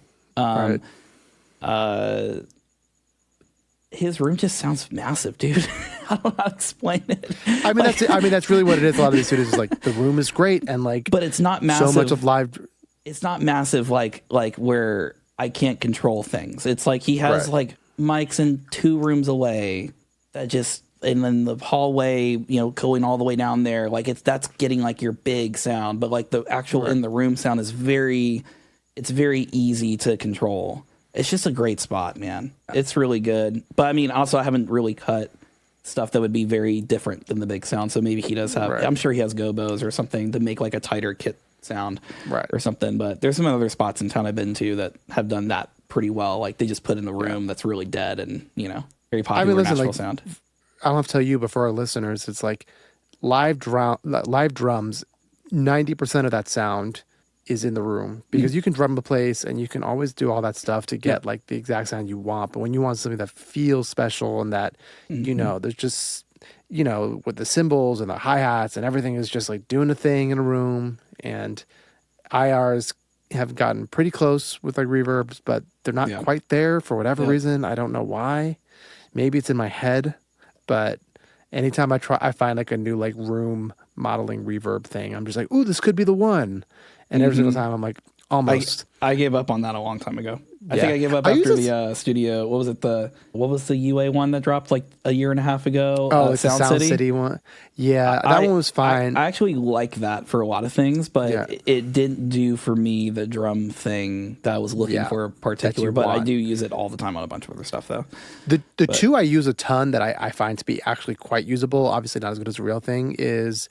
His room just sounds massive, dude. I don't know how to explain it. I mean, that's really what it is. A lot of these studios is like the room is great and like, but it's not massive. So much of live. It's not massive like where I can't control things. It's like he has like mics in 2 rooms away that just, and then the hallway, going all the way down there. Like that's getting like your big sound, but like the actual in the room sound is it's very easy to control. It's just a great spot, man. It's really good. But I mean, also I haven't really cut stuff that would be very different than the big sound. So maybe he does have, I'm sure he has gobos or something to make like a tighter kit sound or something. But there's some other spots in town I've been to that have done that pretty well. Like they just put in a room that's really dead and, very popular Nashville sound. I don't have to tell you, but for our listeners, it's like live drums, 90% of that sound is in the room because you can drum a place and you can always do all that stuff to get like the exact sound you want. But when you want something that feels special and that, there's just, with the cymbals and the hi-hats and everything is just like doing a thing in a room. And IRs have gotten pretty close with like reverbs, but they're not quite there for whatever reason. I don't know why. Maybe it's in my head, but anytime I find like a new like room modeling reverb thing, I'm just like, ooh, this could be the one. And every single time I'm like, almost. I gave up on that a long time ago. I think I gave up after the studio. What was the UA one that dropped like a year and a half ago? Oh, it's the Sound City one. Yeah, that one was fine. I actually like that for a lot of things, but it didn't do for me the drum thing that I was looking for particular. But I do use it all the time on a bunch of other stuff though. The two I use a ton that I find to be actually quite usable, obviously not as good as a real thing, is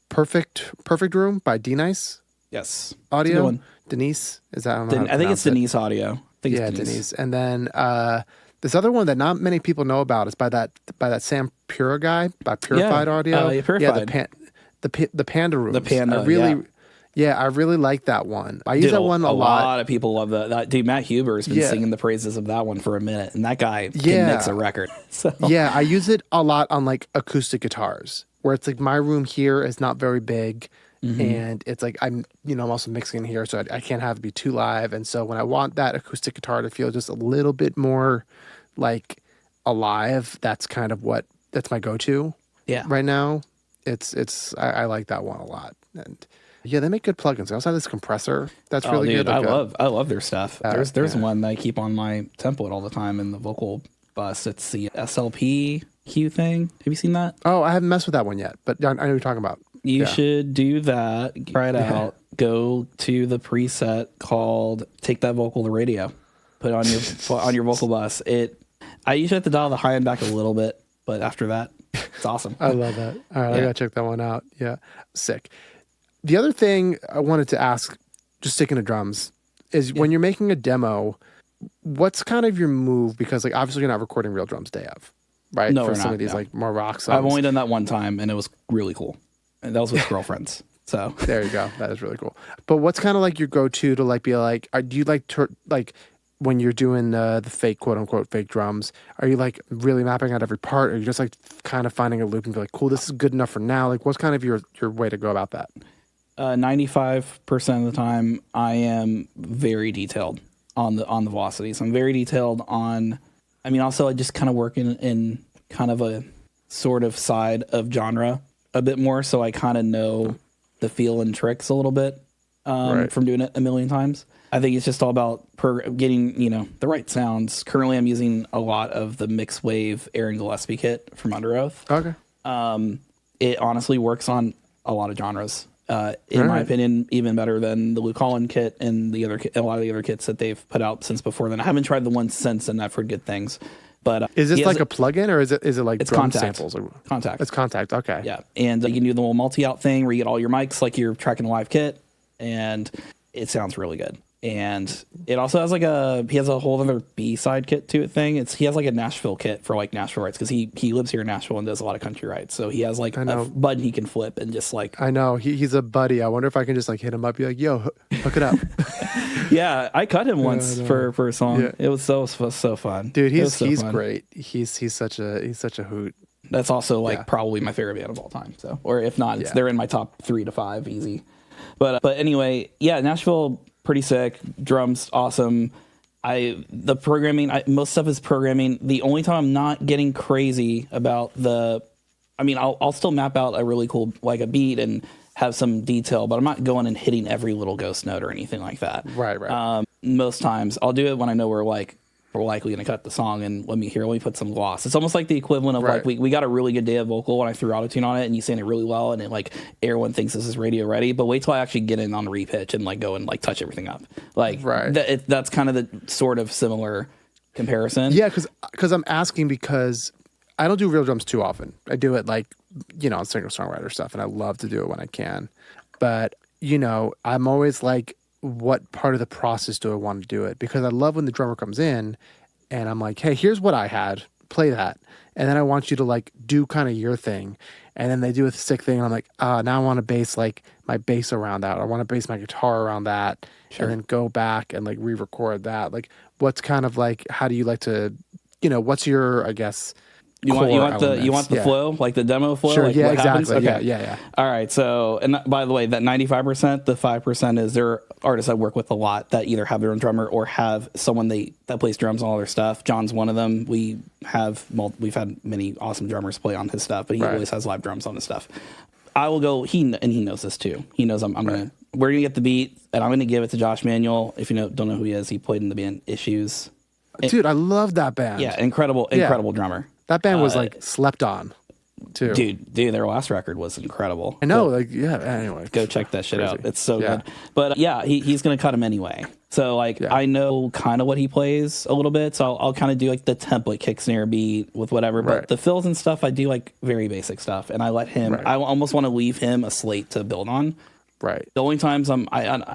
Perfect Room by D-Nice. Yes. Audio. Denise, is that? I think it's Denise Audio. Denise. And then This other one that not many people know about is by that Sam Pura guy, by Purified Audio. Purified. Yeah, the Panda Rooms. The Panda, I really like that one. I use that one a lot. A lot of people love that. Dude, Matt Huber's been singing the praises of that one for a minute, and that guy can mix a record. So. Yeah, I use it a lot on like acoustic guitars, where it's like my room here is not very big, and it's like I'm also mixing in here, so I can't have it be too live. And so when I want that acoustic guitar to feel just a little bit more like alive, that's my go-to. Yeah. Right now, I like that one a lot. And yeah, they make good plugins. They also have this compressor that's really good. I love their stuff. There's one that I keep on my template all the time in the vocal bus. It's the SLP Q thing. Have you seen that? Oh, I haven't messed with that one yet, but I know what you're talking about. You should do that. Try it out. Go to the preset called "Take That Vocal to Radio." Put it on your vocal bus. I usually have to dial the high end back a little bit, but after that, it's awesome. I love that. All right, I gotta check that one out. Yeah, sick. The other thing I wanted to ask, just sticking to drums, is when you're making a demo, what's kind of your move? Because like obviously you're not recording real drums day of, right? No, for we're some not, of these like more rock songs. I've only done that one time, and it was really cool. And that was with girlfriends. So there you go. That is really cool. But what's kind of like your go-to to like be like? Do you like when you're doing the fake quote unquote fake drums? Are you like really mapping out every part, or are you just like kind of finding a loop and be like, cool, this is good enough for now? Like, what's kind of your way to go about that? 95% of the time, I am very detailed on the velocities. I'm very detailed on. I mean, also I just kind of work in kind of a sort of side of genre a bit more, so I kind of know the feel and tricks a little bit from doing it a million times. I think it's just all about getting the right sounds. Currently, I'm using a lot of the mixed wave Aaron Gillespie kit from Under Oath. Okay. It honestly works on a lot of genres. In my opinion, even better than the Luke Holland kit and a lot of the other kits that they've put out since before then. I haven't tried the one since, and I've heard good things. But is this like a plugin, or is it like it's drum Contact. samples? Contact. It's Contact. Okay. Yeah, and you can do the little multi-out thing where you get all your mics like you're tracking a live kit, and it sounds really good. And it also has he has a whole other B-side kit to it thing. He has like a Nashville kit for like Nashville rides, because he lives here in Nashville and does a lot of country rides. So he has like a button he can flip and just like. I know he's a buddy. I wonder if I can just like hit him up, be like, yo, hook it up. Yeah, I cut him once for a song. Yeah. It was so fun. Dude, he's great. He's such a hoot. That's also like probably my favorite band of all time. So, or if not, they're in my top 3 to 5 easy. But anyway, yeah, Nashville. Pretty sick. Drums, awesome. The programming, most stuff is programming. The only time I'm not getting crazy about I'll still map out a really cool, like a beat and have some detail, but I'm not going and hitting every little ghost note or anything like that. Right. Most times I'll do it when I know we're likely going to cut the song, and let me put some gloss. It's almost like the equivalent of like we got a really good day of vocal when I threw autotune on it and you sang it really well, and it like everyone thinks this is radio ready, but wait till I actually get in on the repitch and like go and like touch everything up. Like that's kind of the sort of similar comparison. Yeah, because I'm asking because I don't do real drums too often. I do it like on singer-songwriter stuff, and I love to do it when I can. But I'm always like, what part of the process do I want to do it? Because I love when the drummer comes in and I'm like, hey, here's what I had, play that. And then I want you to like do kind of your thing. And then they do a sick thing. And I'm like, now I want to base like my bass around that. I want to base my guitar around that. Sure. And then go back and like re-record that. Like what's kind of like, how do you like to, what's your, I guess, You want the flow, like the demo flow? Sure, like yeah, what exactly. Okay. Yeah. All right, so, and by the way, that 95%, the 5% is there are artists I work with a lot that either have their own drummer or have someone that plays drums on all their stuff. John's one of them. We've had many awesome drummers play on his stuff, but he always has live drums on his stuff. I will go, he knows this too. He knows we're gonna get the beat, and I'm gonna give it to Josh Manuel. If you don't know who he is, he played in the band Issues. Dude, I love that band. Yeah, incredible drummer. That band was like slept on, too. Dude, their last record was incredible. I know, anyway. Go check that shit out. It's so good. But he's going to cut him anyway. So I know kind of what he plays a little bit. So I'll kind of do like the template kick snare beat with whatever. But the fills and stuff, I do like very basic stuff. And I let him, I almost want to leave him a slate to build on. Right. The only times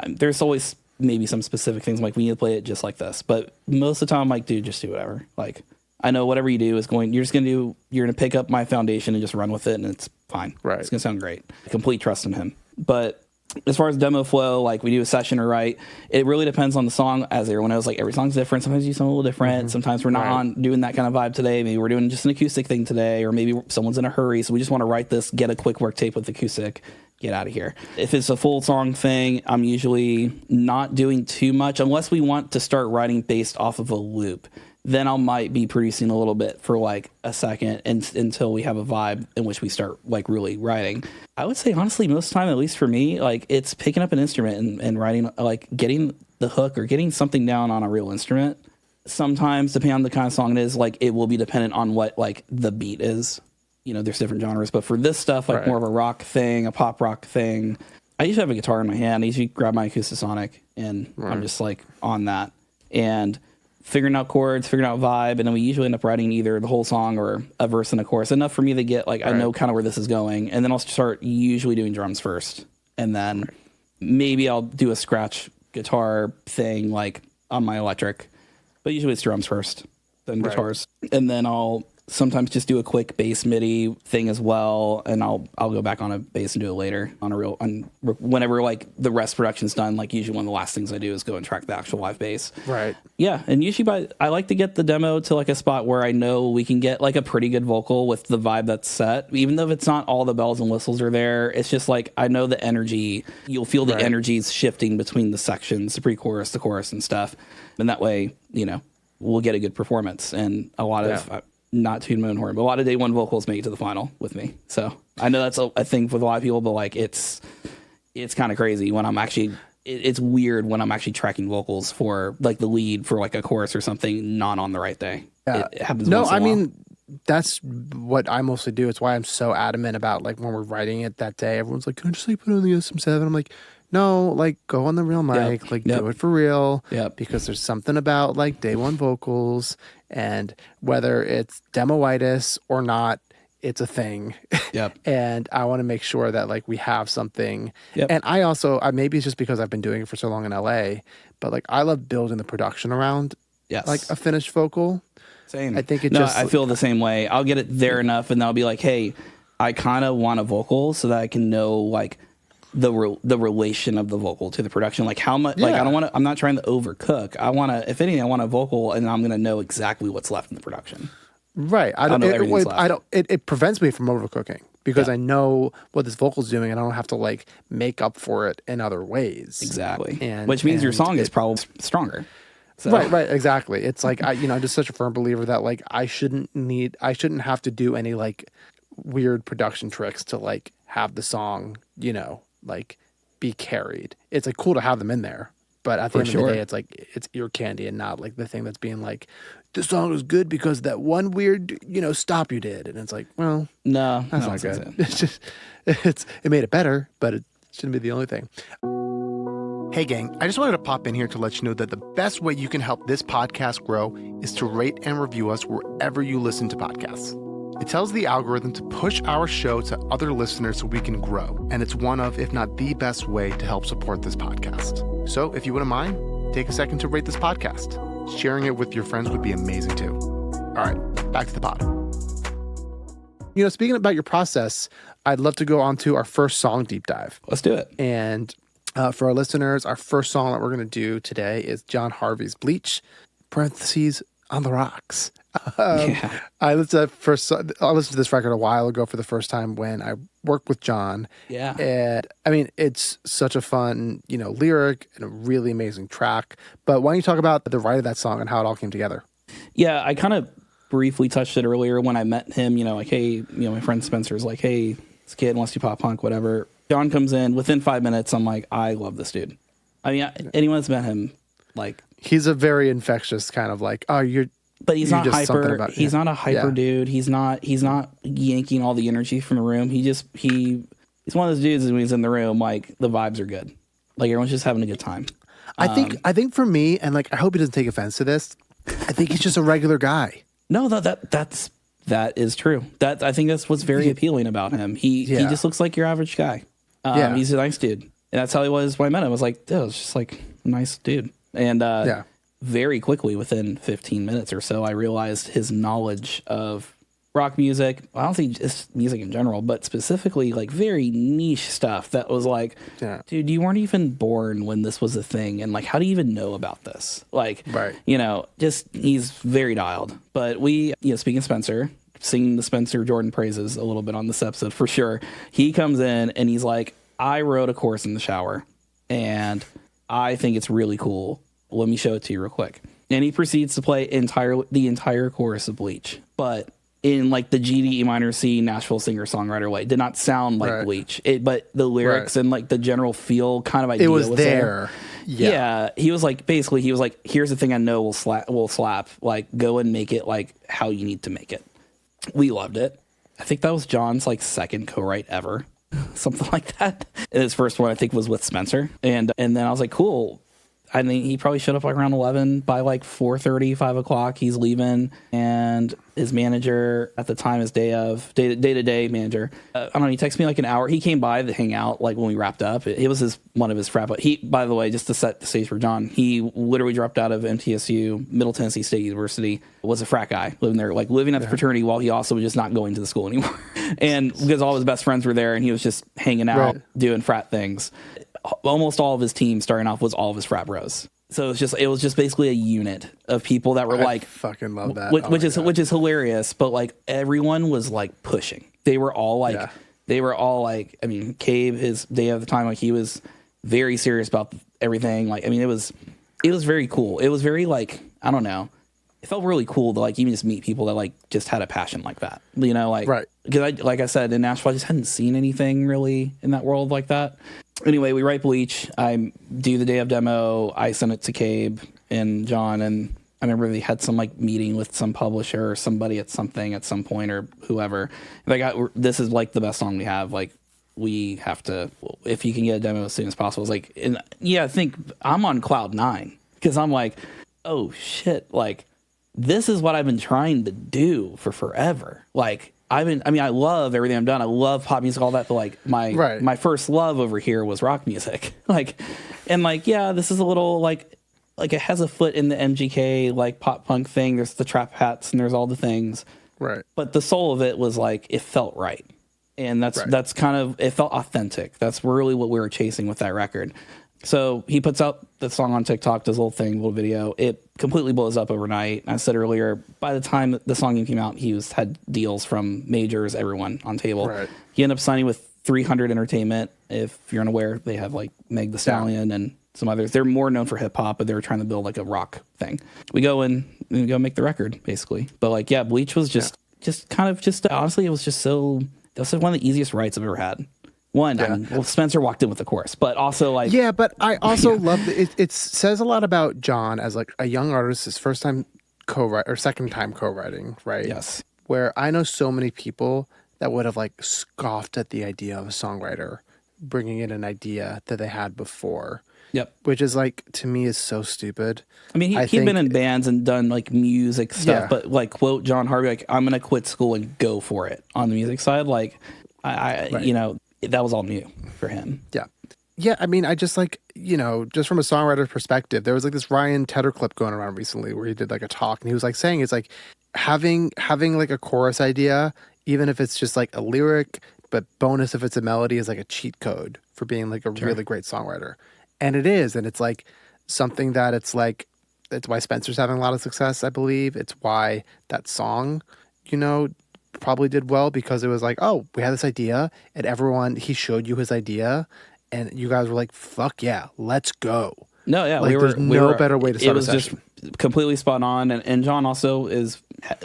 there's always maybe some specific things. I'm like, we need to play it just like this. But most of the time, I'm like, dude, just do whatever. Like, I know whatever you do you're going to pick up my foundation and just run with it, and it's fine. Right. It's going to sound great. Complete trust in him. But as far as demo flow, like we do a session or write, it really depends on the song. As everyone knows, like every song's different. Sometimes you do something a little different. Sometimes we're not doing that kind of vibe today. Maybe we're doing just an acoustic thing today, or maybe someone's in a hurry. So we just want to write this, get a quick work tape with acoustic, get out of here. If it's a full song thing, I'm usually not doing too much unless we want to start writing based off of a loop. Then I might be producing a little bit for like a second until we have a vibe in which we start like really writing. I would say honestly, most of the time, at least for me, like it's picking up an instrument and writing, like getting the hook or getting something down on a real instrument. Sometimes, depending on the kind of song it is, like it will be dependent on what like the beat is. You know, there's different genres, but for this stuff, like more of a rock thing, a pop rock thing, I usually have a guitar in my hand. I usually grab my Acoustasonic and I'm just like on that and figuring out chords, figuring out vibe, and then we usually end up writing either the whole song or a verse and a chorus, enough for me to get, like, I know kind of where this is going, and then I'll start usually doing drums first, and then maybe I'll do a scratch guitar thing, like, on my electric, but usually it's drums first, then guitars, and then I'll sometimes just do a quick bass MIDI thing as well, and I'll go back on a bass and do it later whenever like the rest production's done. Like usually one of the last things I do is go and track the actual live bass. Right. Yeah, and usually I like to get the demo to like a spot where I know we can get like a pretty good vocal with the vibe that's set. Even though if it's not all the bells and whistles are there, it's just like I know the energy. You'll feel the energies shifting between the sections, the pre-chorus, the chorus, and stuff, and that way we'll get a good performance and a lot of. Not to my own horn, but a lot of day one vocals make it to the final with me. So I know that's a thing with a lot of people, but like it's kind of crazy when I'm actually, it's weird when I'm actually tracking vocals for like the lead for like a chorus or something not on the right day. Yeah. It happens. No, I mean, that's what I mostly do. It's why I'm so adamant about like when we're writing it that day, everyone's like, can I just like put on the SM7? I'm like, no, like go on the real mic, do it for real. Because there's something about like day one vocals, and whether it's demoitis or not, it's a thing. And I want to make sure that like we have something. And I also, maybe it's just because I've been doing it for so long in LA, but like I love building the production around like a finished vocal. Same. I think I feel the same way. I'll get it there enough and I'll be like, hey, I kind of want a vocal so that I can know like the relation of the vocal to the production, like how much, like I don't want to, I'm not trying to overcook. I want to, if anything, I want a vocal and I'm going to know exactly what's left in the production. Right. It prevents me from overcooking because I know what this vocal's doing and I don't have to like make up for it in other ways. Exactly. Which means your song is probably stronger. So. Right, exactly. It's like, I'm just such a firm believer that like I shouldn't have to do any like weird production tricks to like have the song, like be carried. It's like cool to have them in there, but at the end of the day, it's like it's ear candy and not like the thing that's being like, this song is good because that one weird stop you did, and it's like, well, no, that's not good. It's just it made it better, but it shouldn't be the only thing. Hey gang, I just wanted to pop in here to let you know that the best way you can help this podcast grow is to rate and review us wherever you listen to podcasts. It tells the algorithm to push our show to other listeners so we can grow. And it's one of, if not the best way to help support this podcast. So if you wouldn't mind, take a second to rate this podcast. Sharing it with your friends would be amazing too. All right, back to the pod. Speaking about your process, I'd love to go on to our first song deep dive. Let's do it. And for our listeners, our first song that we're going to do today is John Harvie's Bleach, parentheses, on the rocks. I listened to this record a while ago for the first time when I worked with John. Yeah. And I mean, it's such a fun, lyric and a really amazing track. But why don't you talk about the write of that song and how it all came together? Yeah, I kind of briefly touched it earlier when I met him, like, hey, my friend Spencer's like, hey, this kid wants to pop punk, whatever. John comes in within 5 minutes. I'm like, I love this dude. I mean, anyone that's met him, like, he's a very infectious kind of like, but he's not hyper. He's not a hyper dude. He's not yanking all the energy from the room. He's one of those dudes when he's in the room, like the vibes are good. Like everyone's just having a good time. I think for me, and like I hope he doesn't take offense to this, I think he's just a regular guy. No, that is true. I think that's what's very appealing about him. He just looks like your average guy. He's a nice dude. And that's how he was when I met him. I was like, dude, it's just like nice dude. And very quickly, within 15 minutes or so, I realized his knowledge of rock music. I don't think just music in general, but specifically like very niche stuff that was like, dude, you weren't even born when this was a thing. And like, how do you even know about this? Like, you know, just he's very dialed. But we, you know, speaking of Spencer, singing the Spencer Jordan praises a little bit on this episode for sure. He comes in and he's like, I wrote a chorus in the shower and I think it's really cool. Let me show it to you real quick. And he proceeds to play the entire chorus of Bleach, but in like the G, D, E minor, C, Nashville singer-songwriter way. It did not sound like Bleach, but the lyrics and like the general feel kind of idea was there. Yeah. He was like, basically, he was like, here's the thing I know will slap. Like, go and make it like how you need to make it. We loved it. I think that was John's like second co-write ever. Something like that. And his first one, I think, was with Spencer. And then I was like, cool. I mean, he probably showed up like around 11. By like 4:30, 5 o'clock, he's leaving. And his manager at the time, his day-to-day manager, I don't know, he texted me like an hour. He came by to hang out like when we wrapped up. It was one of his frat. But he, by the way, just to set the stage for John, he literally dropped out of MTSU, Middle Tennessee State University, was a frat guy, living there, like living at the fraternity while he also was just not going to the school anymore. And because all his best friends were there and he was just hanging out, doing frat things. Almost all of his team starting off was all of his frat bros. So it was just basically a unit of people that were like, fucking love that. Which is hilarious. But like everyone was like pushing. They were all like, I mean, Cabe, his day at the time, like he was very serious about everything. Like, I mean, it was very cool. It was very like, I don't know. It felt really cool to like even just meet people that like just had a passion like that, you know, like, because like I said, in Nashville, I just hadn't seen anything really in that world like that. Anyway, we write Bleach. I do the day of demo. I send it to Cabe and John, and I remember they had some like meeting with some publisher or somebody at some point or whoever. Like, this is like the best song we have. Like, we have to, if you can get a demo as soon as possible. It's like, I think I'm on cloud 9 because I'm like, oh shit, like this is what I've been trying to do for forever. Like, I love everything I've done. I love pop music, all that. But like my first love over here was rock music. Like, and like, this is a little like it has a foot in the MGK, like pop punk thing. There's the trap hats and there's all the things. Right. But the soul of it was like, it felt right. And that's kind of, it felt authentic. That's really what we were chasing with that record. So he puts out the song on TikTok, does a little thing, little video. It completely blows up overnight. I said earlier, by the time the song came out, he had deals from majors, everyone on table. Right. He ended up signing with 300 Entertainment. If you're unaware, they have like Meg Thee Stallion and some others. They're more known for hip hop, but they were trying to build like a rock thing. We go make the record basically. But like, Bleach was just honestly, it was just so. That's one of the easiest writes I've ever had. Spencer walked in with the chorus, but also like... Yeah, but I also love it. It says a lot about John as like a young artist, his first time co-write or second time co-writing, right? Yes. Where I know so many people that would have like scoffed at the idea of a songwriter bringing in an idea that they had before. Yep. Which is like, to me, is so stupid. I mean, he'd been in bands and done like music stuff, but like, quote John Harvie, like, I'm going to quit school and go for it on the music side. Like, that was all new for him. Yeah. Yeah, I mean, I just like, just from a songwriter perspective, there was like this Ryan Tedder clip going around recently where he did like a talk and he was like saying it's like having like a chorus idea, even if it's just like a lyric, but bonus if it's a melody, is like a cheat code for being like a really great songwriter. And it is. And it's like something that it's why Spencer's having a lot of success, I believe. It's why that song, probably did well, because it was like, oh, we had this idea and he showed you his idea and you guys were like, fuck yeah, let's go. No, yeah. Like, there's no better way to start a session. It was just completely spot on. And John also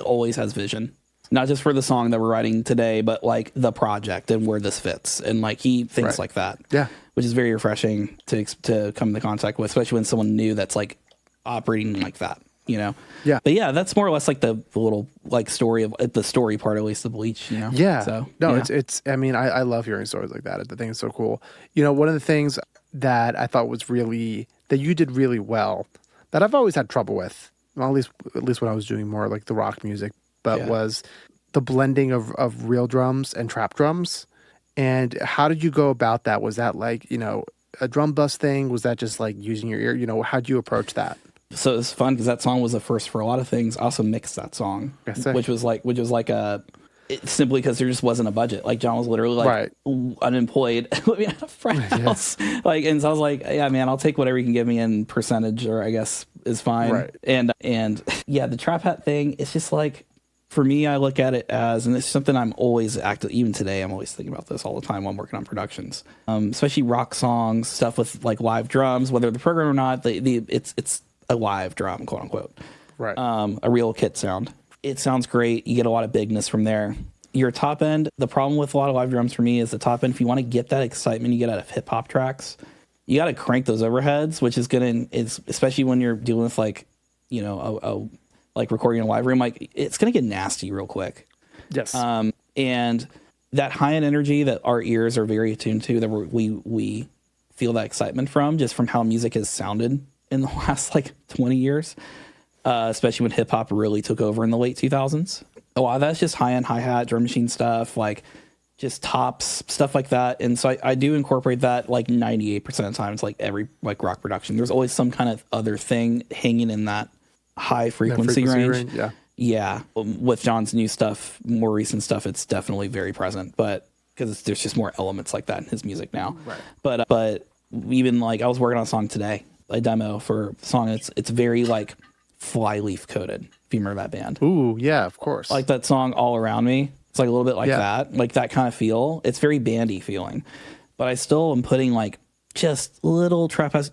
always has vision, not just for the song that we're writing today, but like the project and where this fits. And like, he thinks like that. Yeah. Which is very refreshing to come into contact with, especially when someone new that's like operating like that. Yeah. But that's more or less like the little like story of the story part, at least the Bleach, Yeah. So, it's, I mean, I love hearing stories like that. I think it's so cool. One of the things that I thought was that you did really well, that I've always had trouble with, well, at least when I was doing more like the rock music, but was the blending of real drums and trap drums. And how did you go about that? Was that like, a drum bus thing? Was that just like using your ear? You know, how'd you approach that? So it's fun because that song was the first for a lot of things. I also mixed that song, which was like simply because there just wasn't a budget. Like John was literally like unemployed, living at a friend's house. Like, and so I was like, yeah, man, I'll take whatever you can give me in percentage, or I guess is fine. Right. And yeah, the trap hat thing, it's just like, for me, I look at it as, and it's something I'm always active, even today, I'm always thinking about this all the time when I'm working on productions, especially rock songs, stuff with like live drums, whether the program or not, it's a live drum, quote unquote, right? A real kit sound. It sounds great. You get a lot of bigness from there. Your top end, the problem with a lot of live drums for me is the top end. If you want to get that excitement you get out of hip hop tracks, you got to crank those overheads, which is especially when you're dealing with like, you know, like recording in a live room, like it's going to get nasty real quick. Yes. And that high end energy that our ears are very attuned to, that we feel that excitement from, just from how music has sounded in the last like 20 years, especially when hip hop really took over in the late 2000s. A lot of that's just high end hi-hat, drum machine stuff, like just tops, stuff like that. And so I do incorporate that like 98% of the time. It's like every like rock production. There's always some kind of other thing hanging in that high frequency range. Yeah. With John's new stuff, more recent stuff, it's definitely very present, but because there's just more elements like that in his music now. Right. But even like I was working on a song today, a demo for a song. It's very like Flyleaf coded. If you remember that band. Ooh, yeah, of course. Like that song All Around Me. It's like a little bit like that, like that kind of feel. It's very bandy feeling, but I still am putting like just little trap house,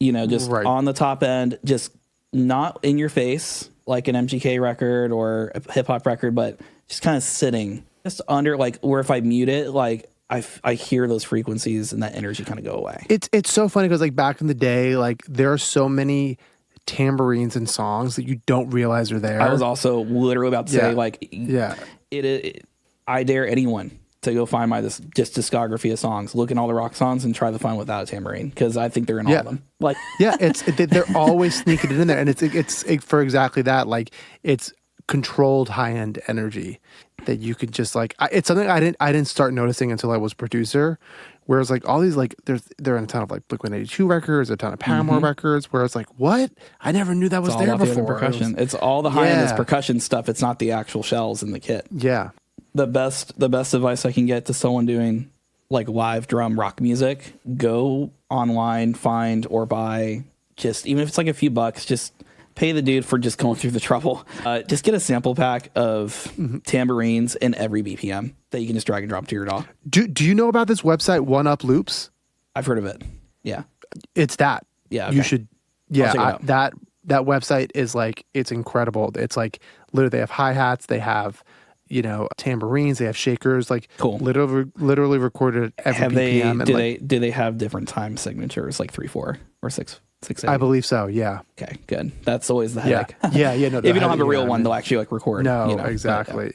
you know, just on the top end, just not in your face like an MGK record or a hip hop record, but just kind of sitting just under, like where if I mute it, like I hear those frequencies and that energy kind of go away. It's so funny because like back in the day, like there are so many tambourines and songs that you don't realize are there. I was also literally about to say like, I dare anyone to go find my just discography of songs, look in all the rock songs and try to find without a tambourine, because I think they're in all of them. Like they're always sneaking it in there, and it's for exactly that. Like it's controlled high end energy that you could just like. It's something I didn't start noticing until I was producer. Whereas like all these like they're in a ton of like Blink-182 records, a ton of Paramore records. Where it's like, what? I never knew that was there before. Percussion. It's all the high end is percussion stuff. It's not the actual shells in the kit. Yeah. The best advice I can get to someone doing like live drum rock music, go online, find or buy, just even if it's like a few bucks, just pay the dude for just going through the trouble. Just get a sample pack of tambourines in every BPM that you can just drag and drop to your DAW. Do you know about this website, One Up Loops? I've heard of it. Yeah. It's that. Yeah. Okay. You should. Yeah. That website is like, it's incredible. It's like literally they have hi-hats, they have, you know, tambourines, they have shakers, like cool. literally recorded at every BPM. Do they have different time signatures, like 3/4 or 6/8? I believe so. Yeah. Okay, good. That's always the headache. Yeah. No, if you don't have a real one, they'll actually like record. No, you know, exactly.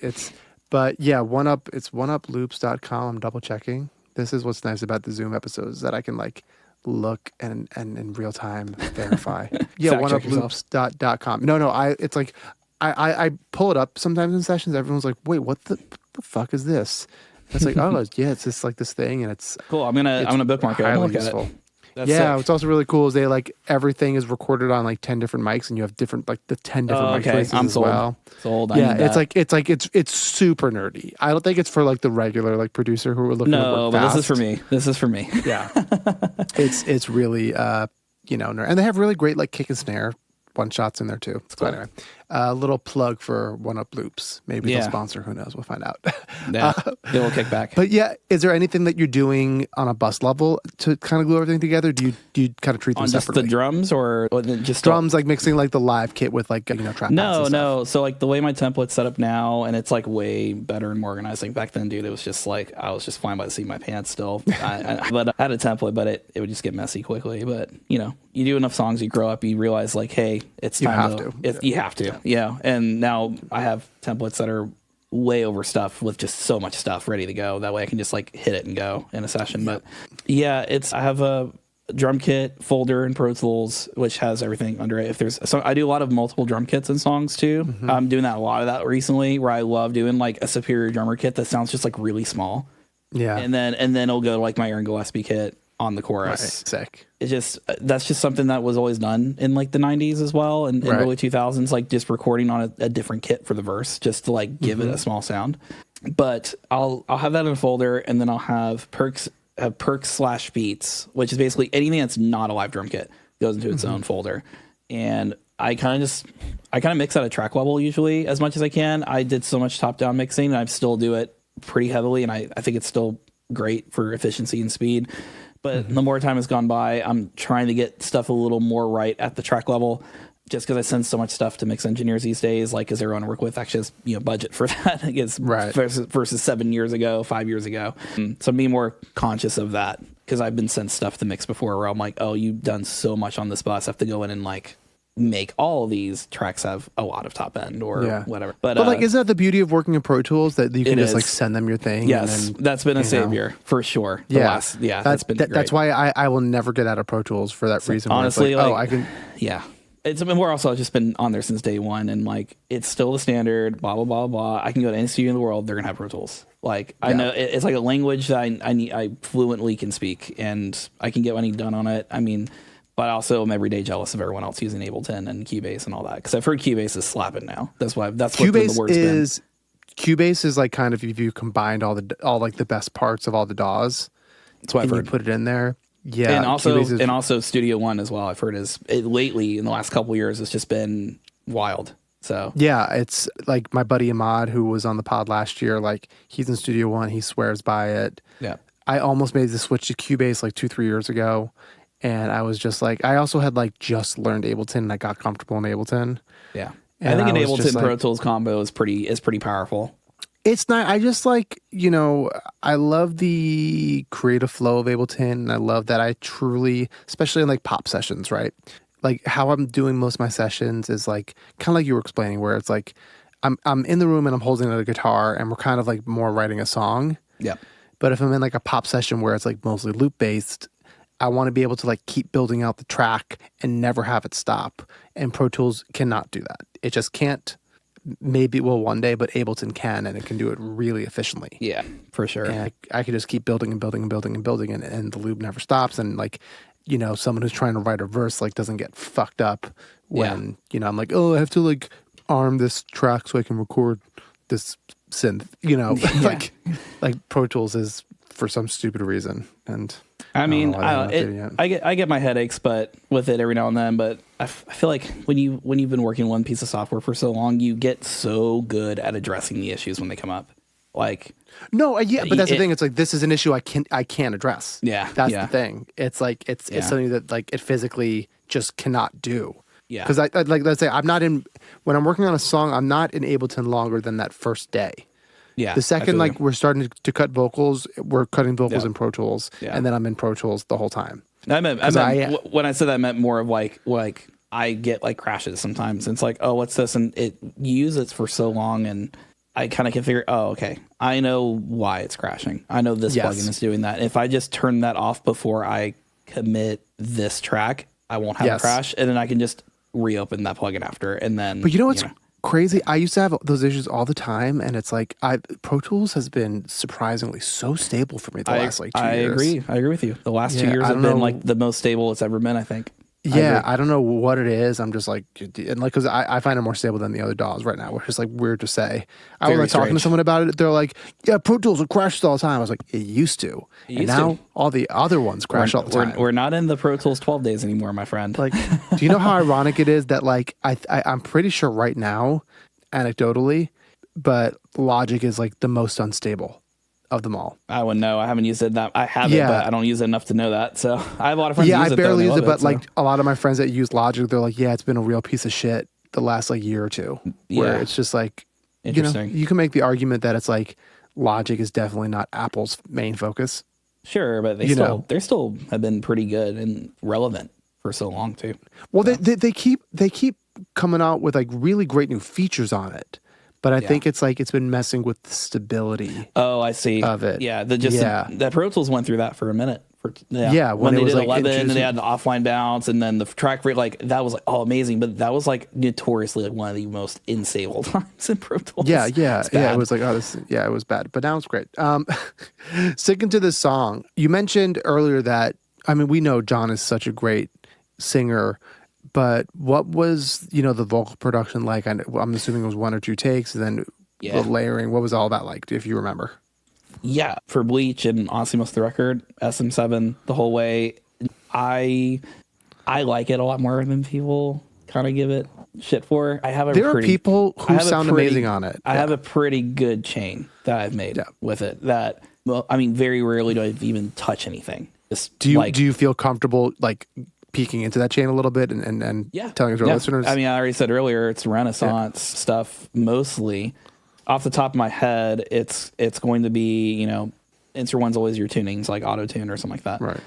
But yeah, it's oneuploops.com. I'm double checking. This is what's nice about the Zoom episodes, that I can like look and in real time verify. Yeah, oneuploops.com. No, it's like I pull it up sometimes in sessions. Everyone's like, wait, what the fuck is this? And it's like, oh yeah, it's just like this thing, and it's cool. I'm gonna bookmark it. I'm gonna look at it. That's sick. What's also really cool is they like everything is recorded on like 10 different mics, and you have different like the 10 different mic choices as well. Sold. Yeah, it's super nerdy. I don't think it's for like the regular like producer who are looking to work fast. This is for me. Yeah, it's really nerd. And they have really great like kick and snare one shots in there too. So anyway, a little plug for One Up Loops. Maybe they'll sponsor. Who knows? We'll find out. Yeah, they will kick back. But yeah, is there anything that you're doing on a bus level to kind of glue everything together? Do you kind of treat them separately? Just the drums or just drums, like mixing like the live kit with like trap? No. So like the way my template's set up now, and it's like way better and more organized. Like back then, dude, it was just like I was just flying by the seat of my pants still. But I had a template, but it would just get messy quickly. But you do enough songs, you grow up, you realize like, hey, it's time you have to. Yeah. And now I have templates that are way over stuff with just so much stuff ready to go. That way I can just like hit it and go in a session. But yeah, I have a drum kit folder in Pro Tools, which has everything under it. I do a lot of multiple drum kits and songs too. Mm-hmm. I'm doing a lot of that recently, where I love doing like a superior drummer kit that sounds just like really small. Yeah. And then it'll go to like my Aaron Gillespie kit, on the chorus. Right. Sick. That's just something that was always done in like the 90s as well, and early 2000s, like just recording on a different kit for the verse just to like give it a small sound. But I'll have that in a folder, and then I'll have perks / beats, which is basically anything that's not a live drum kit goes into its own folder. And I kind of mix at a track level usually as much as I can. I did so much top down mixing, and I still do it pretty heavily, and I think it's still great for efficiency and speed. But the more time has gone by, I'm trying to get stuff a little more right at the track level, just because I send so much stuff to mix engineers these days, like as everyone I work with actually has budget for that, I guess, versus 7 years ago, 5 years ago. So I'm being more conscious of that, because I've been sent stuff to mix before where I'm like, oh, you've done so much on this bus, I have to go in and like make all of these tracks have a lot of top end or whatever. But like, isn't that the beauty of working in Pro Tools, that you can just like send them your thing? Yes, and then, that's been a savior for sure. That's been great. That's why I will never get out of Pro Tools for that reason. Honestly, like, I can. Yeah. It's been more also just been on there since day one, and like it's still the standard. Blah blah blah blah. I can go to any studio in the world; they're gonna have Pro Tools. Like I know it's like a language that I fluently can speak, and I can get anything done on it. I mean, but also I'm every day jealous of everyone else using Ableton and Cubase and all that, because I've heard Cubase is slapping now. That's what the word's been. Cubase is like kind of, if you combined all like the best parts of all the DAWs, that's what I've heard. You put it in there. Yeah, and also Studio One as well. I've heard lately in the last couple of years it's just been wild. So yeah, it's like my buddy Ahmad, who was on the pod last year. Like he's in Studio One, he swears by it. Yeah, I almost made the switch to Cubase like 2-3 years ago, and I was just like, I also had like just learned Ableton, and I got comfortable in Ableton. Yeah, I think an Ableton Pro Tools combo is pretty powerful. It's not, I just like, I love the creative flow of Ableton, and I love that I truly, especially in like pop sessions, right? Like how I'm doing most of my sessions is like, kind of like you were explaining, where it's like, I'm in the room and I'm holding a guitar and we're kind of like more writing a song. Yeah. But if I'm in like a pop session where it's like mostly loop based, I want to be able to like keep building out the track and never have it stop. And Pro Tools cannot do that. It just can't. Maybe it will one day, but Ableton can, and it can do it really efficiently. Yeah, for sure. And I can just keep building and building and building and building, and the loop never stops. And like, someone who's trying to write a verse like doesn't get fucked up when I'm like, oh, I have to like arm this track so I can record this synth. Like Pro Tools is for some stupid reason. And I mean, I get my headaches, but with it every now and then. But I feel like when you've been working one piece of software for so long, you get so good at addressing the issues when they come up. Like, no, but that's the thing. It's like, this is an issue I can't address. Yeah, that's the thing. It's like it's something that like it physically just cannot do. Yeah, because I like, let's say when I'm working on a song, I'm not in Ableton longer than that first day. Yeah. The second like we're starting to cut vocals, we're cutting vocals in Pro Tools, and then I'm in Pro Tools the whole time. I meant when I said that, I meant more of like I get like crashes sometimes. And it's like, oh, what's this? And you use it for so long, and I kind of can figure, oh, okay, I know why it's crashing. I know this plugin is doing that. If I just turn that off before I commit this track, I won't have a crash, and then I can just reopen that plugin after, and then. But what's crazy? I used to have those issues all the time, and it's like Pro Tools has been surprisingly so stable for me the last like 2 years. I agree with you. The last 2 years have been like the most stable it's ever been, I think. Yeah, I don't know what it is. I'm just like, and like, because I find it more stable than the other DAWs right now, which is like weird to say. I was like talking to someone about it. They're like, yeah, Pro Tools will crash all the time. I was like, it used to. And now all the other ones crash all the time. We're not in the Pro Tools 12 days anymore, my friend. Like, do you know how ironic it is that like, I'm pretty sure right now, anecdotally, but Logic is like the most unstable of them all. I wouldn't know. I haven't used it I have it, but I don't use it enough to know that. So I have a lot of friends who use it. Yeah, I barely use it, but like a lot of my friends that use Logic, they're like, yeah, it's been a real piece of shit the last like year or two. Where it's just like, interesting. You can make the argument that it's like Logic is definitely not Apple's main focus. Sure, but they still have been pretty good and relevant for so long too. Well, they keep coming out with like really great new features on it. But I think it's like it's been messing with the stability. Oh, I see. Of it. Yeah, the Pro Tools went through that for a minute. When they it was did like 11, and they had the offline bounce, and then the track rate, like that was like amazing. But that was like notoriously like one of the most unstable times in Pro Tools. Yeah. It was like it was bad. But now it's great. Sticking to this song, you mentioned earlier that I mean, we know John is such a great singer, but what was, the vocal production like? I'm assuming it was 1 or 2 takes, and then the layering. What was all that like, if you remember? Yeah, for Bleach and honestly most of the record, SM7 the whole way. I like it a lot more than people kind of give it shit for. There are people who sound amazing on it. I have a pretty good chain that I've made with it. That, well, I mean, very rarely do I even touch anything. Do you feel comfortable like peeking into that chain a little bit and telling our listeners? I mean, I already said earlier, it's Renaissance stuff mostly. Off the top of my head, it's going to be, Insta one's always your tunings, like auto tune or something like that. Right.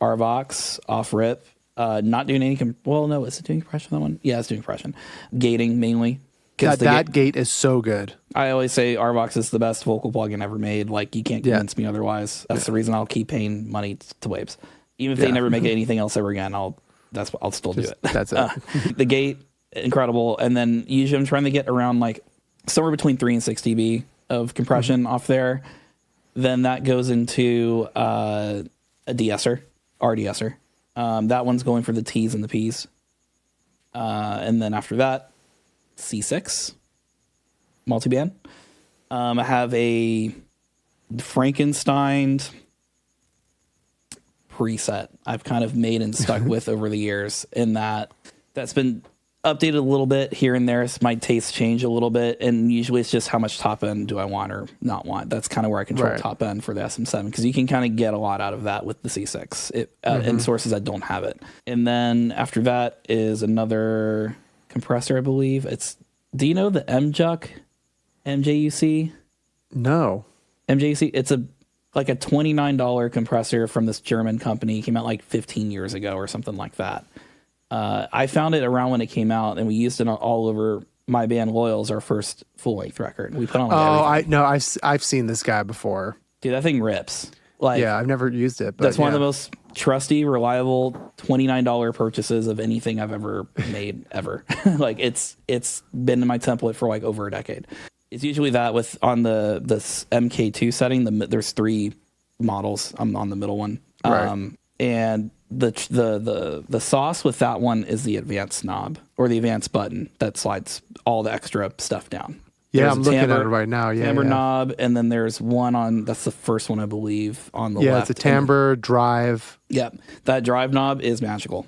RVox off rip, not doing any. No, is it doing compression? That one, yeah, it's doing compression, gating mainly. That gate is so good. I always say RVox is the best vocal plugin ever made. Like, you can't convince me otherwise. That's the reason I'll keep paying money to Waves, even if they never make anything else ever again. I'll still do it. That's it. The gate, incredible, and then usually I'm trying to get around like somewhere between 3 and 6 dB of compression off there. Then that goes into a de-esser, RDesser. That one's going for the T's and the P's. And then after that, C6 multiband. I have a Frankenstein preset I've kind of made and stuck with over the years, in that's been updated a little bit here and there. My tastes change a little bit, and usually it's just how much top end do I want or not want. That's kind of where I control top end for the SM7, because you can kind of get a lot out of that with the C6 in sources that don't have it. And then after that is another compressor, I believe. Do you know the MJUC? No. MJUC, it's like a $29 compressor from this German company. It came out like 15 years ago or something like that. I found it around when it came out, and we used it all over My Band Loyals, our first full-length record. We put on everything. I've seen this guy before. Dude, that thing rips. Like, yeah, I've never used it. But that's one of the most trusty, reliable $29 purchases of anything I've ever made ever. Like, it's been in my template for like over a decade. It's usually that on the MK2 setting. There's 3 models. I'm on the middle one. Right. And the sauce with that one is the advanced knob, or the advanced button that slides all the extra stuff down. Yeah, I'm looking at it right now. Yeah, timbre knob, and then there's one that's the first one, I believe, on the left. Yeah, it's a timbre drive. Yeah, that drive knob is magical.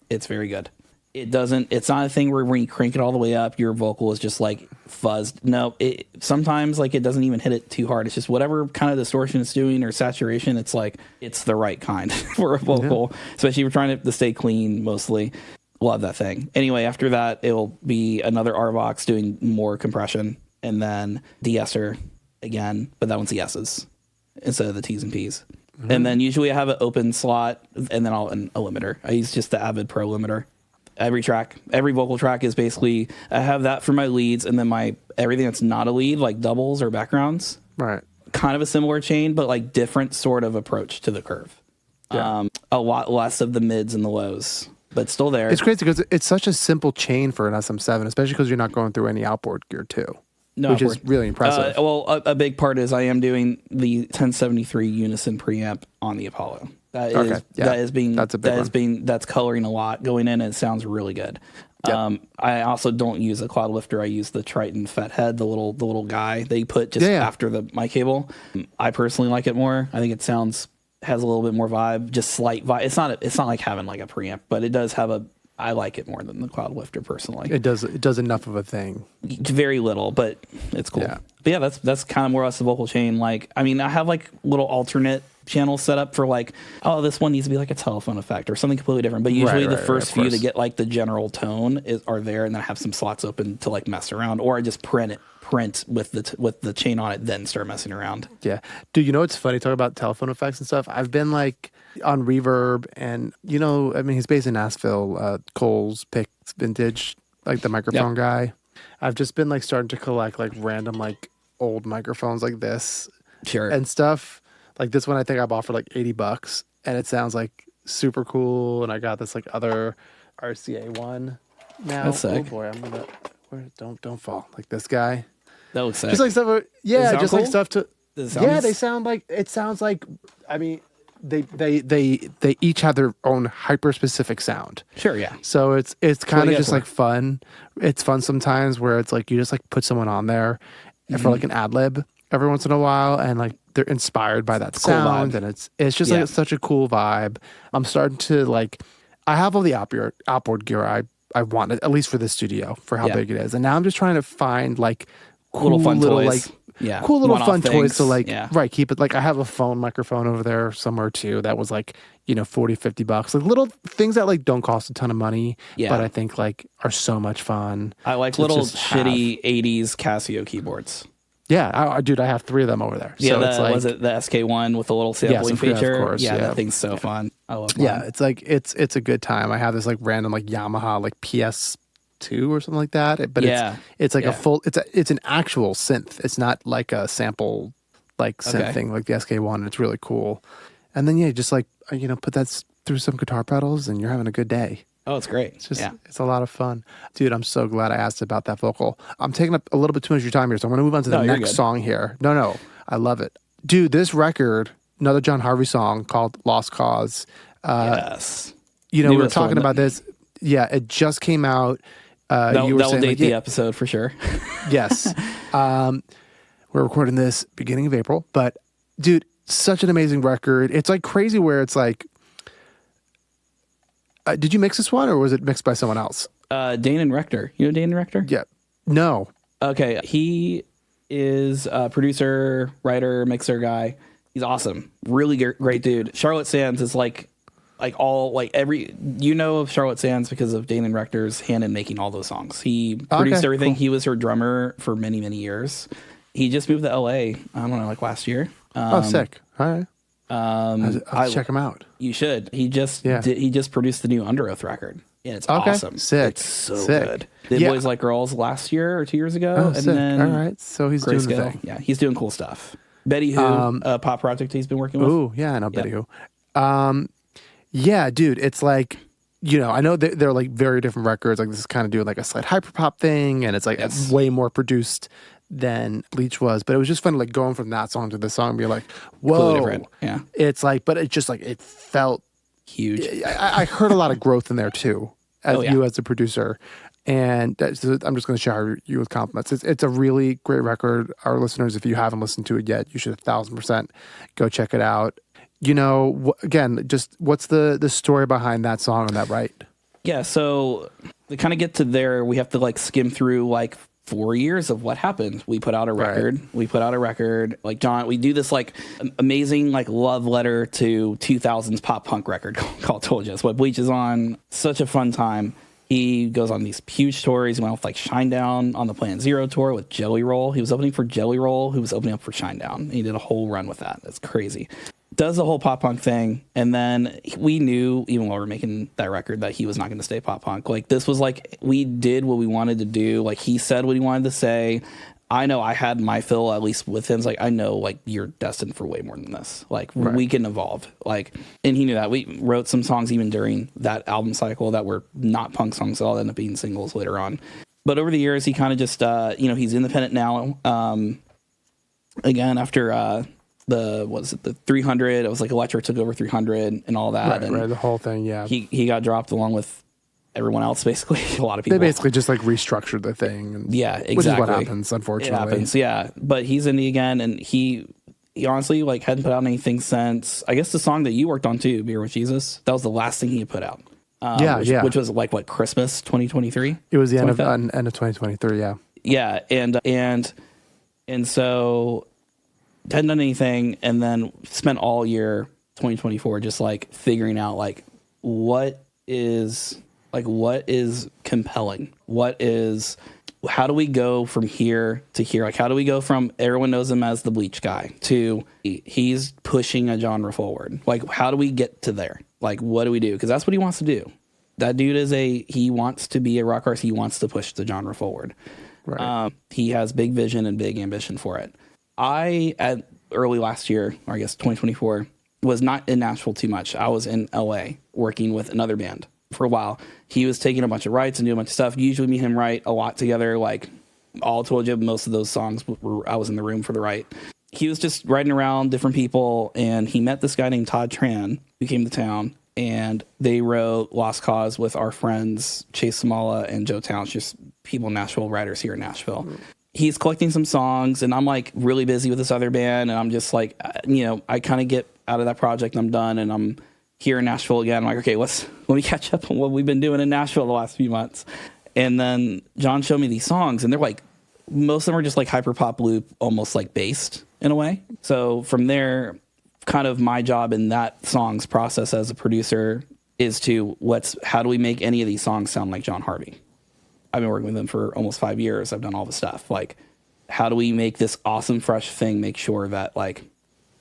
It's very good. It's not a thing where when you crank it all the way up, your vocal is just like fuzzed. No, sometimes like it doesn't even hit it too hard. It's just whatever kind of distortion it's doing or saturation. It's like, it's the right kind for a vocal, especially if you're trying to stay clean mostly. Love that thing. Anyway, after that, it'll be another RVox doing more compression, and then de-esser again, but that one's the S's instead of the T's and P's. Mm-hmm. And then usually I have an open slot, and then a limiter. I use just the Avid Pro limiter. Every vocal track is basically, I have that for my leads, and then everything that's not a lead, like doubles or backgrounds. Right. Kind of a similar chain, but like different sort of approach to the curve. Yeah. A lot less of the mids and the lows, but still there. It's crazy because it's such a simple chain for an SM7, especially because you're not going through any outboard gear too. Which is really impressive. A big part is I am doing the 1073 unison preamp on the Apollo. That's coloring a lot going in, and it sounds really good. Yep. I also don't use a quad lifter. I use the Triton Fathead, the little guy they put just after the mic cable. I personally like it more. I think it has a little bit more vibe, just slight vibe. It's not like having like a preamp, but it does have I like it more than the quad lifter personally. It does enough of a thing. Very little, but it's cool. Yeah. But yeah, that's kind of more or less the vocal chain. Like, I mean, I have like little alternate channels set up for like, oh, this one needs to be like a telephone effect or something completely different. But usually the first few to get like the general tone are there, and then I have some slots open to like mess around, or I just print with the chain on it, then start messing around. Yeah. Dude, it's funny talking about telephone effects and stuff. I've been like on Reverb, and I mean, he's based in Nashville, Cole's Picks Vintage, like the microphone guy. I've just been like starting to collect like random like old microphones like this and stuff. Like this one I think I bought for like $80, and it sounds like super cool. And I got this like other RCA one now. That's sick. Oh boy, don't fall. Like this guy. That looks sick. Just like stuff. Yeah, just cool? Like stuff to. They sound like, it sounds like, I mean, they each have their own hyper specific sound. Sure, yeah. So it's kind of just like fun. It's fun sometimes where it's like you just like put someone on there for like an ad lib every once in a while, and like they're inspired by that sound, and it's just like it's such a cool vibe. I'm starting to like, I have all the outboard gear I wanted, at least for this studio, for how big it is, and now I'm just trying to find like cool little fun toys. Like cool little fun toys to like keep it. Like I have a phone microphone over there somewhere too that was like, you know, $40-$50, like little things that like don't cost a ton of money, but I think like are so much fun. I like little shitty 80s Casio keyboards. Yeah, dude, I have 3 of them over there. Yeah, so it's like, was it the SK1 with the little sampling feature? Of course, that thing's so fun. I love mine. Yeah, it's like it's a good time. I have this like random like Yamaha like PS2 or something like that. But it's like a full it's an actual synth. It's not like a sample like synth thing like the SK1. It's really cool. And then just like you know, put that through some guitar pedals and you're having a good day. Oh, it's great. It's just, it's a lot of fun. Dude, I'm so glad I asked about that vocal. I'm taking up a little bit too much of your time here, so I'm going to move on to the next song here. No, I love it. Dude, this record, another John Harvie song called Lost Cause. Yes. You know, we were talking about this. Yeah, it just came out. You were saying, date the episode for sure. Yes. We're recording this beginning of April, but dude, such an amazing record. It's like crazy where it's like, did you mix this one, or was it mixed by someone else? Dane and Rector. You know Dane and Rector? Yeah. No. Okay. He is a producer, writer, mixer guy. He's awesome. Really great dude. Charlotte Sands is like every, you know of Charlotte Sands because of Dane and Rector's hand in making all those songs. He produced everything. Cool. He was her drummer for many, many years. He just moved to LA, I don't know, like last year. Sick. All right. I'll check him out. You should. He just produced the new Under Oath record. And it's awesome. Sick. It's so good. Did Boys Like Girls last year or 2 years ago. Oh, and sick. Then all right. So he's doing the thing. Yeah, he's doing cool stuff. Betty Who, a pop project he's been working with. Ooh, yeah, I know Betty Who. Yeah, dude, it's like, you know, I know they're like very different records. Like this is kind of doing like a slight hyperpop thing, and it's like way more produced than Bleach was, but it was just fun like going from that song to this song and be like, whoa, different. Yeah, it's like, but it just like it felt huge. I heard a lot of growth in there too, as you as a producer, and I'm just going to shower you with compliments. It's a really great record. Our listeners, if you haven't listened to it yet, you should 1,000% go check it out. You know, again, just what's the story behind that song and that right? Yeah, so to kind of get to there, we have to like skim through like 4 years of what happened. We put out a record. Right. We put out a record. Like John, we do this like amazing like love letter to 2000s pop punk record called Told You. That's what Bleach is on. Such a fun time. He goes on these huge tours. He went off like Shinedown on the Plan Zero tour with Jelly Roll. He was opening for Jelly Roll, who was opening up for Shinedown. He did a whole run with that. That's crazy. Does the whole pop punk thing, and then we knew, even while we were making that record, that he was not going to stay pop punk. Like, this was like, we did what we wanted to do. Like, he said what he wanted to say. I know I had my fill, at least with him. It's like, I know, like, you're destined for way more than this. Like, we can evolve. Like, and he knew that. We wrote some songs even during that album cycle that were not punk songs. They'll end up being singles later on. But over the years, he kind of just, you know, he's independent now. Again, after... the 300, it was like Electra took over 300 and all that. Right, the whole thing, yeah. He got dropped along with everyone else, basically. A lot of people. They basically just like restructured the thing. And, yeah, exactly. Which is what happens, unfortunately. It happens, yeah. But he's indie again, and he honestly like hadn't put out anything since, I guess the song that you worked on too, Beer with Jesus. That was the last thing he put out. Which was like what, Christmas 2023? It was the end of 2023, yeah. Yeah, and so hadn't done anything, and then spent all year 2024 just like figuring out like what is compelling, how do we go from here to here? Like, how do we go from everyone knows him as the Bleach guy to he's pushing a genre forward? Like, how do we get to there? Like, what do we do? Because that's what he wants to do. That dude he wants to be a rock artist. He wants to push the genre forward. Right. He has big vision and big ambition for it. Early last year, or I guess 2024, was not in Nashville too much. I was in LA working with another band for a while. He was taking a bunch of writes and doing a bunch of stuff. Usually me and him write a lot together, like all Told You, most of those songs I was in the room for the write. he was just riding around different people, and he met this guy named Todd Tran, who came to town, and they wrote Lost Cause with our friends Chase Samala and Joe Towns, just people, Nashville writers here in Nashville. He's collecting some songs, and I'm like really busy with this other band, and I'm just like, I kind of get out of that project and I'm done, and I'm here in Nashville again. I'm like, okay, let me catch up on what we've been doing in Nashville the last few months. And then John showed me these songs, and they're like, most of them are just like hyper pop loop, almost like based in a way. So from there, kind of my job in that song's process as a producer is to how do we make any of these songs sound like John Harvie? I've been working with him for almost 5 years. I've done all the stuff. Like, how do we make this awesome, fresh thing, make sure that like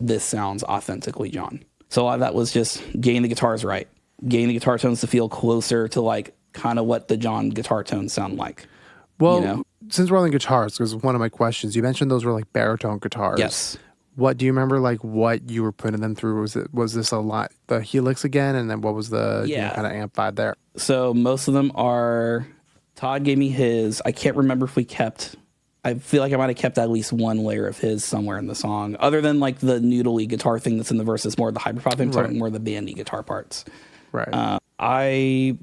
this sounds authentically John? So a lot of that was just getting the guitars right, getting the guitar tones to feel closer to like kind of what the John guitar tones sound like. Well, since we're on guitars, because one of my questions, you mentioned those were like baritone guitars. Yes. What do you remember? Like what you were putting them through? Was this a lot the Helix again? And then what was the kind of amp vibe there? So most of them are. Todd gave me his. I can't remember if we kept. I feel like I might have kept at least one layer of his somewhere in the song, other than like the noodly guitar thing that's in the verses, more the hyperpop thing, right. More the bandy guitar parts. Right. I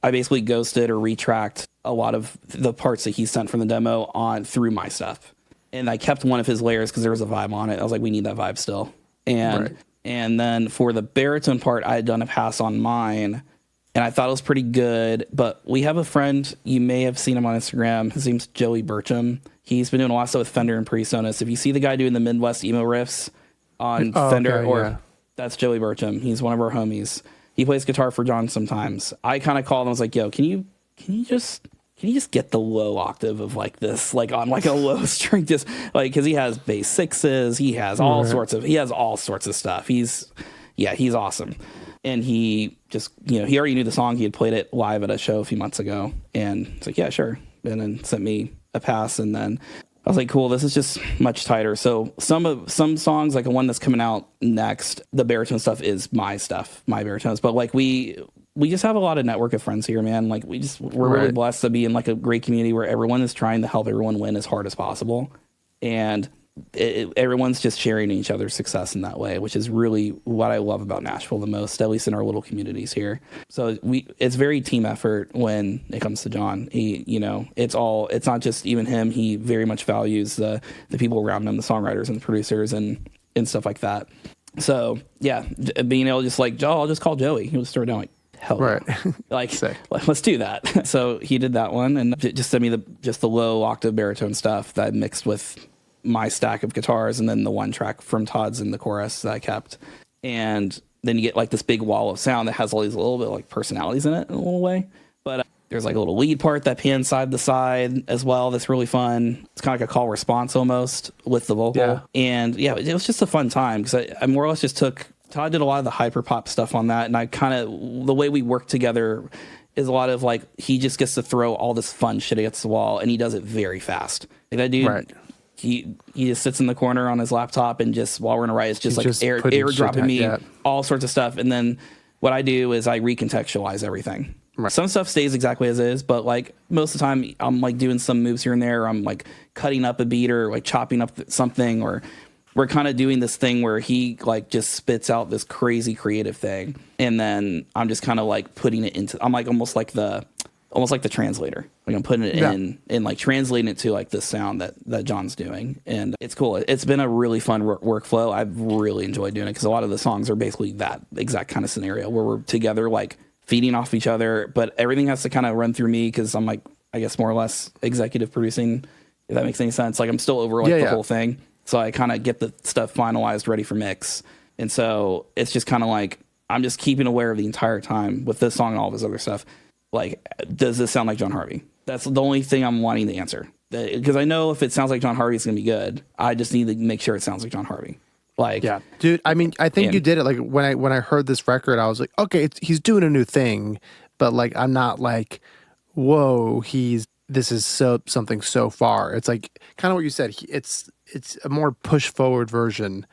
basically ghosted or retracked a lot of the parts that he sent from the demo on through my stuff. And I kept one of his layers because there was a vibe on it. I was like, we need that vibe still. And then for the baritone part, I had done a pass on mine, and I thought it was pretty good. But we have a friend, you may have seen him on Instagram. His name's Joey Burcham. He's been doing a lot of stuff with Fender and PreSonus. If you see the guy doing the Midwest emo riffs on Fender, that's Joey Burcham. He's one of our homies. He plays guitar for John sometimes. I kind of called him. I was like, "Yo, can you just get the low octave of like this, like on like a low string, just like because he has bass sixes, he has all sorts of stuff. He's awesome." And he just he already knew the song. He had played it live at a show a few months ago, and it's like, yeah, sure. And then sent me a pass, and then I was like, cool, this is just much tighter. So some songs, like the one that's coming out next, the baritone stuff is my stuff, my baritones. But like we just have a lot of network of friends here, man. Like we're really blessed to be in like a great community where everyone is trying to help everyone win as hard as possible. And everyone's just sharing each other's success in that way, which is really what I love about Nashville the most, at least in our little communities here. So it's very team effort when it comes to John. It's not just even him. He very much values the people around him, the songwriters and the producers and stuff like that. So yeah, being able to just like, I'll just call Joey. He'll just start down like, hell yeah. Like, let's do that. So he did that one and just sent me the low octave baritone stuff that I mixed with my stack of guitars, and then the one track from Todd's in the chorus that I kept. And then you get like this big wall of sound that has all these little bit like personalities in it in a little way. But there's like a little lead part that pans side to side as well. That's really fun. It's kind of like a call response almost with the vocal. Yeah. And yeah, it was just a fun time because I more or less just Todd did a lot of the hyper pop stuff on that. And I kind of, the way we work together is a lot of like, he just gets to throw all this fun shit against the wall, and he does it very fast. Like that dude, he just sits in the corner on his laptop and just while we're in a write, it's just like airdropping me all sorts of stuff. And then what I do is I recontextualize everything. Right. Some stuff stays exactly as is, but like most of the time I'm like doing some moves here and there. Or I'm like cutting up a beat or like chopping up something, or we're kind of doing this thing where he like just spits out this crazy creative thing. And then I'm just kind of like putting it into, I'm like almost like the translator. Like I'm putting it in and like translating it to like the sound that John's doing. And it's cool. It's been a really fun workflow. I've really enjoyed doing it because a lot of the songs are basically that exact kind of scenario where we're together, like feeding off each other, but everything has to kind of run through me because I'm like, I guess more or less executive producing, if that makes any sense. Like I'm still over the whole thing. So I kind of get the stuff finalized, ready for mix. And so it's just kind of like, I'm just keeping aware of the entire time with this song and all of his other stuff. Like, does this sound like John Harvie? That's the only thing I'm wanting to answer. Because I know if it sounds like John Harvie, it's going to be good. I just need to make sure it sounds like John Harvie. Like, yeah, dude. I mean, I think you did it. Like when I heard this record, I was like, okay, he's doing a new thing, but like I'm not like, whoa, this is something so far. It's like kind of what you said. It's a more push forward version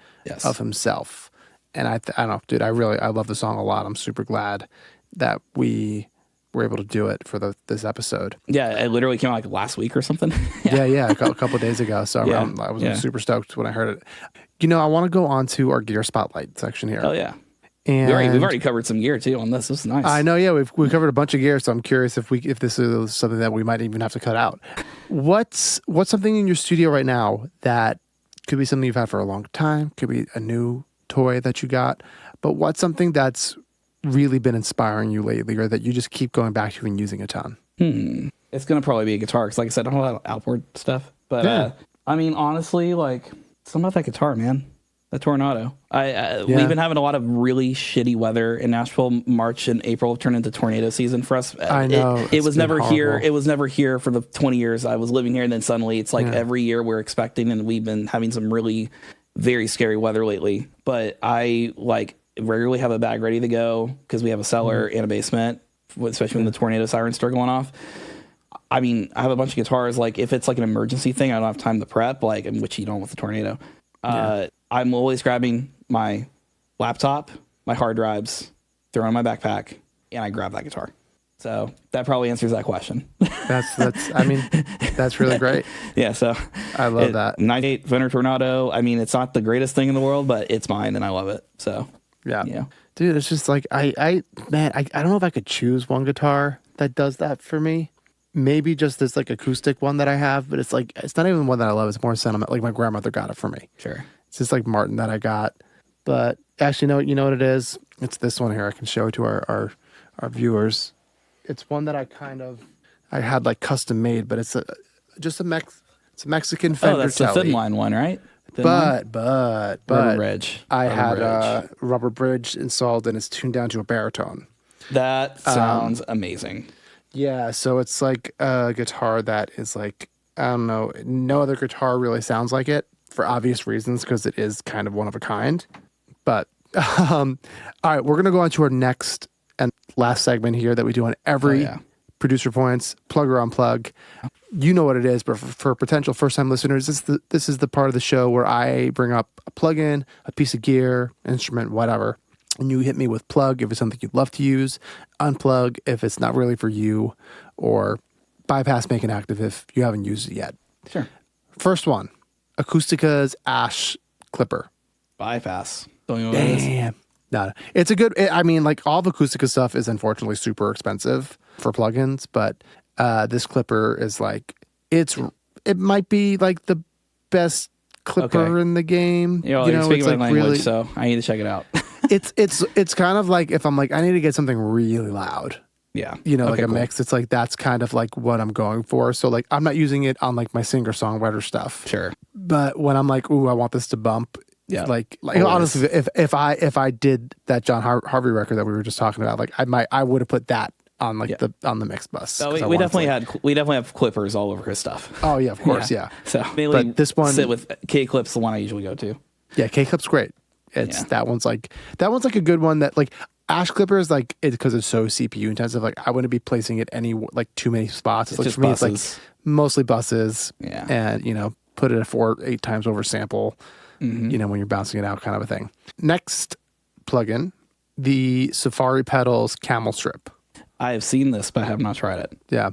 of himself. And I don't know, dude. I love the song a lot. I'm super glad that we were able to do it for this episode. Yeah, it literally came out like last week or something. yeah, a couple of days ago. So I was super stoked when I heard it. I want to go on to our gear spotlight section here. Oh yeah. And we've already covered some gear too on this. This is nice. I know, yeah, we've covered a bunch of gear, so I'm curious if this is something that we might even have to cut out. What's something in your studio right now that could be something you've had for a long time, could be a new toy that you got, but what's something that's really been inspiring you lately, or that you just keep going back to and using a ton? It's gonna probably be a guitar, because like I said, I don't have a lot of outboard stuff, but I mean, honestly, like something about that guitar, man. The Tornado. We've been having a lot of really shitty weather in Nashville. March and April turned into tornado season for us. I know. It was never here. It was never here for the 20 years I was living here. And then suddenly it's like every year we're expecting, and we've been having some really very scary weather lately. But I like rarely have a bag ready to go, because we have a cellar and a basement, especially when the tornado sirens start going off. I mean, I have a bunch of guitars. Like if it's like an emergency thing, I don't have time to prep, like, which you don't with the tornado. I'm always grabbing my laptop, my hard drives, throw in my backpack, and I grab that guitar. So that probably answers that question. That's really great. Yeah, so I love that. 98 Fender Tornado. I mean, it's not the greatest thing in the world, but it's mine and I love it. So yeah. Dude, it's just like I don't know if I could choose one guitar that does that for me. Maybe just this like acoustic one that I have, but it's like it's not even one that I love. It's more sentiment. Like my grandmother got it for me. Sure. It's just like Martin that I got. But actually, you know what it is? It's this one here. I can show it to our viewers. It's one that I had like custom made, but it's a Mexican Fender. Oh, that's the thin line one, right? But rubber bridge. I had a rubber bridge installed, and it's tuned down to a baritone. That sounds amazing. Yeah, so it's like a guitar that is like, I don't know, no other guitar really sounds like it, for obvious reasons, because it is kind of one of a kind. But all right, we're gonna go on to our next and last segment here that we do on every Producer Points, Plug or Unplug. You know what it is, but for potential first-time listeners, this is the part of the show where I bring up a plug-in, a piece of gear, instrument, whatever, and you hit me with plug if it's something you'd love to use, unplug if it's not really for you, or bypass, make inactive if you haven't used it yet. Sure. First one, Acoustica's Ash Clipper. Bypass. Don't you know what it is? Damn. No, it's a good. I mean, like all of Acoustica stuff is unfortunately super expensive for plugins, but this clipper is like it might be like the best clipper in the game. You're speaking my language, really, so I need to check it out. it's kind of like if I'm like I need to get something really loud. Yeah. Like a mix. It's like that's kind of like what I'm going for. So like I'm not using it on like my singer-songwriter stuff. Sure. But when I'm like, ooh, I want this to bump. Yeah. Like honestly, if I did that John Harvie record that we were just talking about, like I would have put that on like on the mix bus. So we definitely have clippers all over his stuff. Oh yeah, of course, yeah. So mainly but this one sit with K Clip's the one I usually go to. Yeah, K Clip's great. That one's like a good one that like Ash Clipper is like it because it's so CPU intensive. Like I wouldn't be placing it any like too many spots. It's like for me, it's like mostly buses. Yeah, and put it at 4-8 times over sample. When you're bouncing it out, kind of a thing. Next plugin, the Safari Pedals Camel Strip. I have seen this, but I have not tried it. Yeah,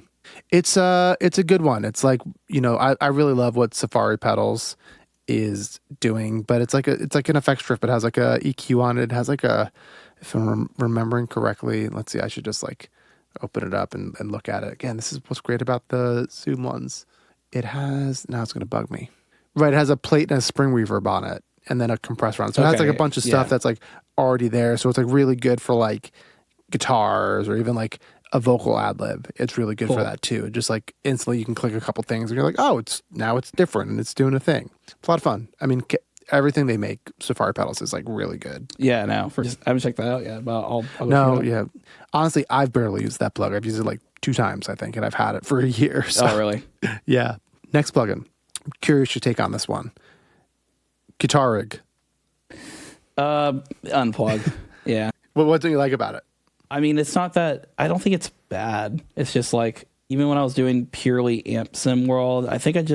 it's a good one. It's like I really love what Safari Pedals is doing, but it's like an effect strip. It has like a EQ on it. It has like a, if I'm remembering correctly, let's see, I should just like open it up and look at it again. This is what's great about the Zoom ones. It has, now it's going to bug me. Right, it has a plate and a spring reverb on it, and then a compressor on it. So it has like a bunch of stuff that's like already there. So it's like really good for like guitars or even like a vocal ad lib. It's really good for that too. Just like instantly you can click a couple things and you're like, oh, it's different and it's doing a thing. It's a lot of fun. I mean, everything they make, Safari Pedals, is like really good. Yeah, no, I haven't checked that out yet, but I'll no, yeah. Honestly, I've barely used that plug. I've used it like 2 times, I think, and I've had it for a year. So. Oh, really? Yeah. Next plugin. I'm curious your take on this one. Guitar Rig. Unplug. Yeah. What do you like about it? I mean, it's not that, I don't think it's bad. It's just like, even when I was doing purely amp sim world, I think I'm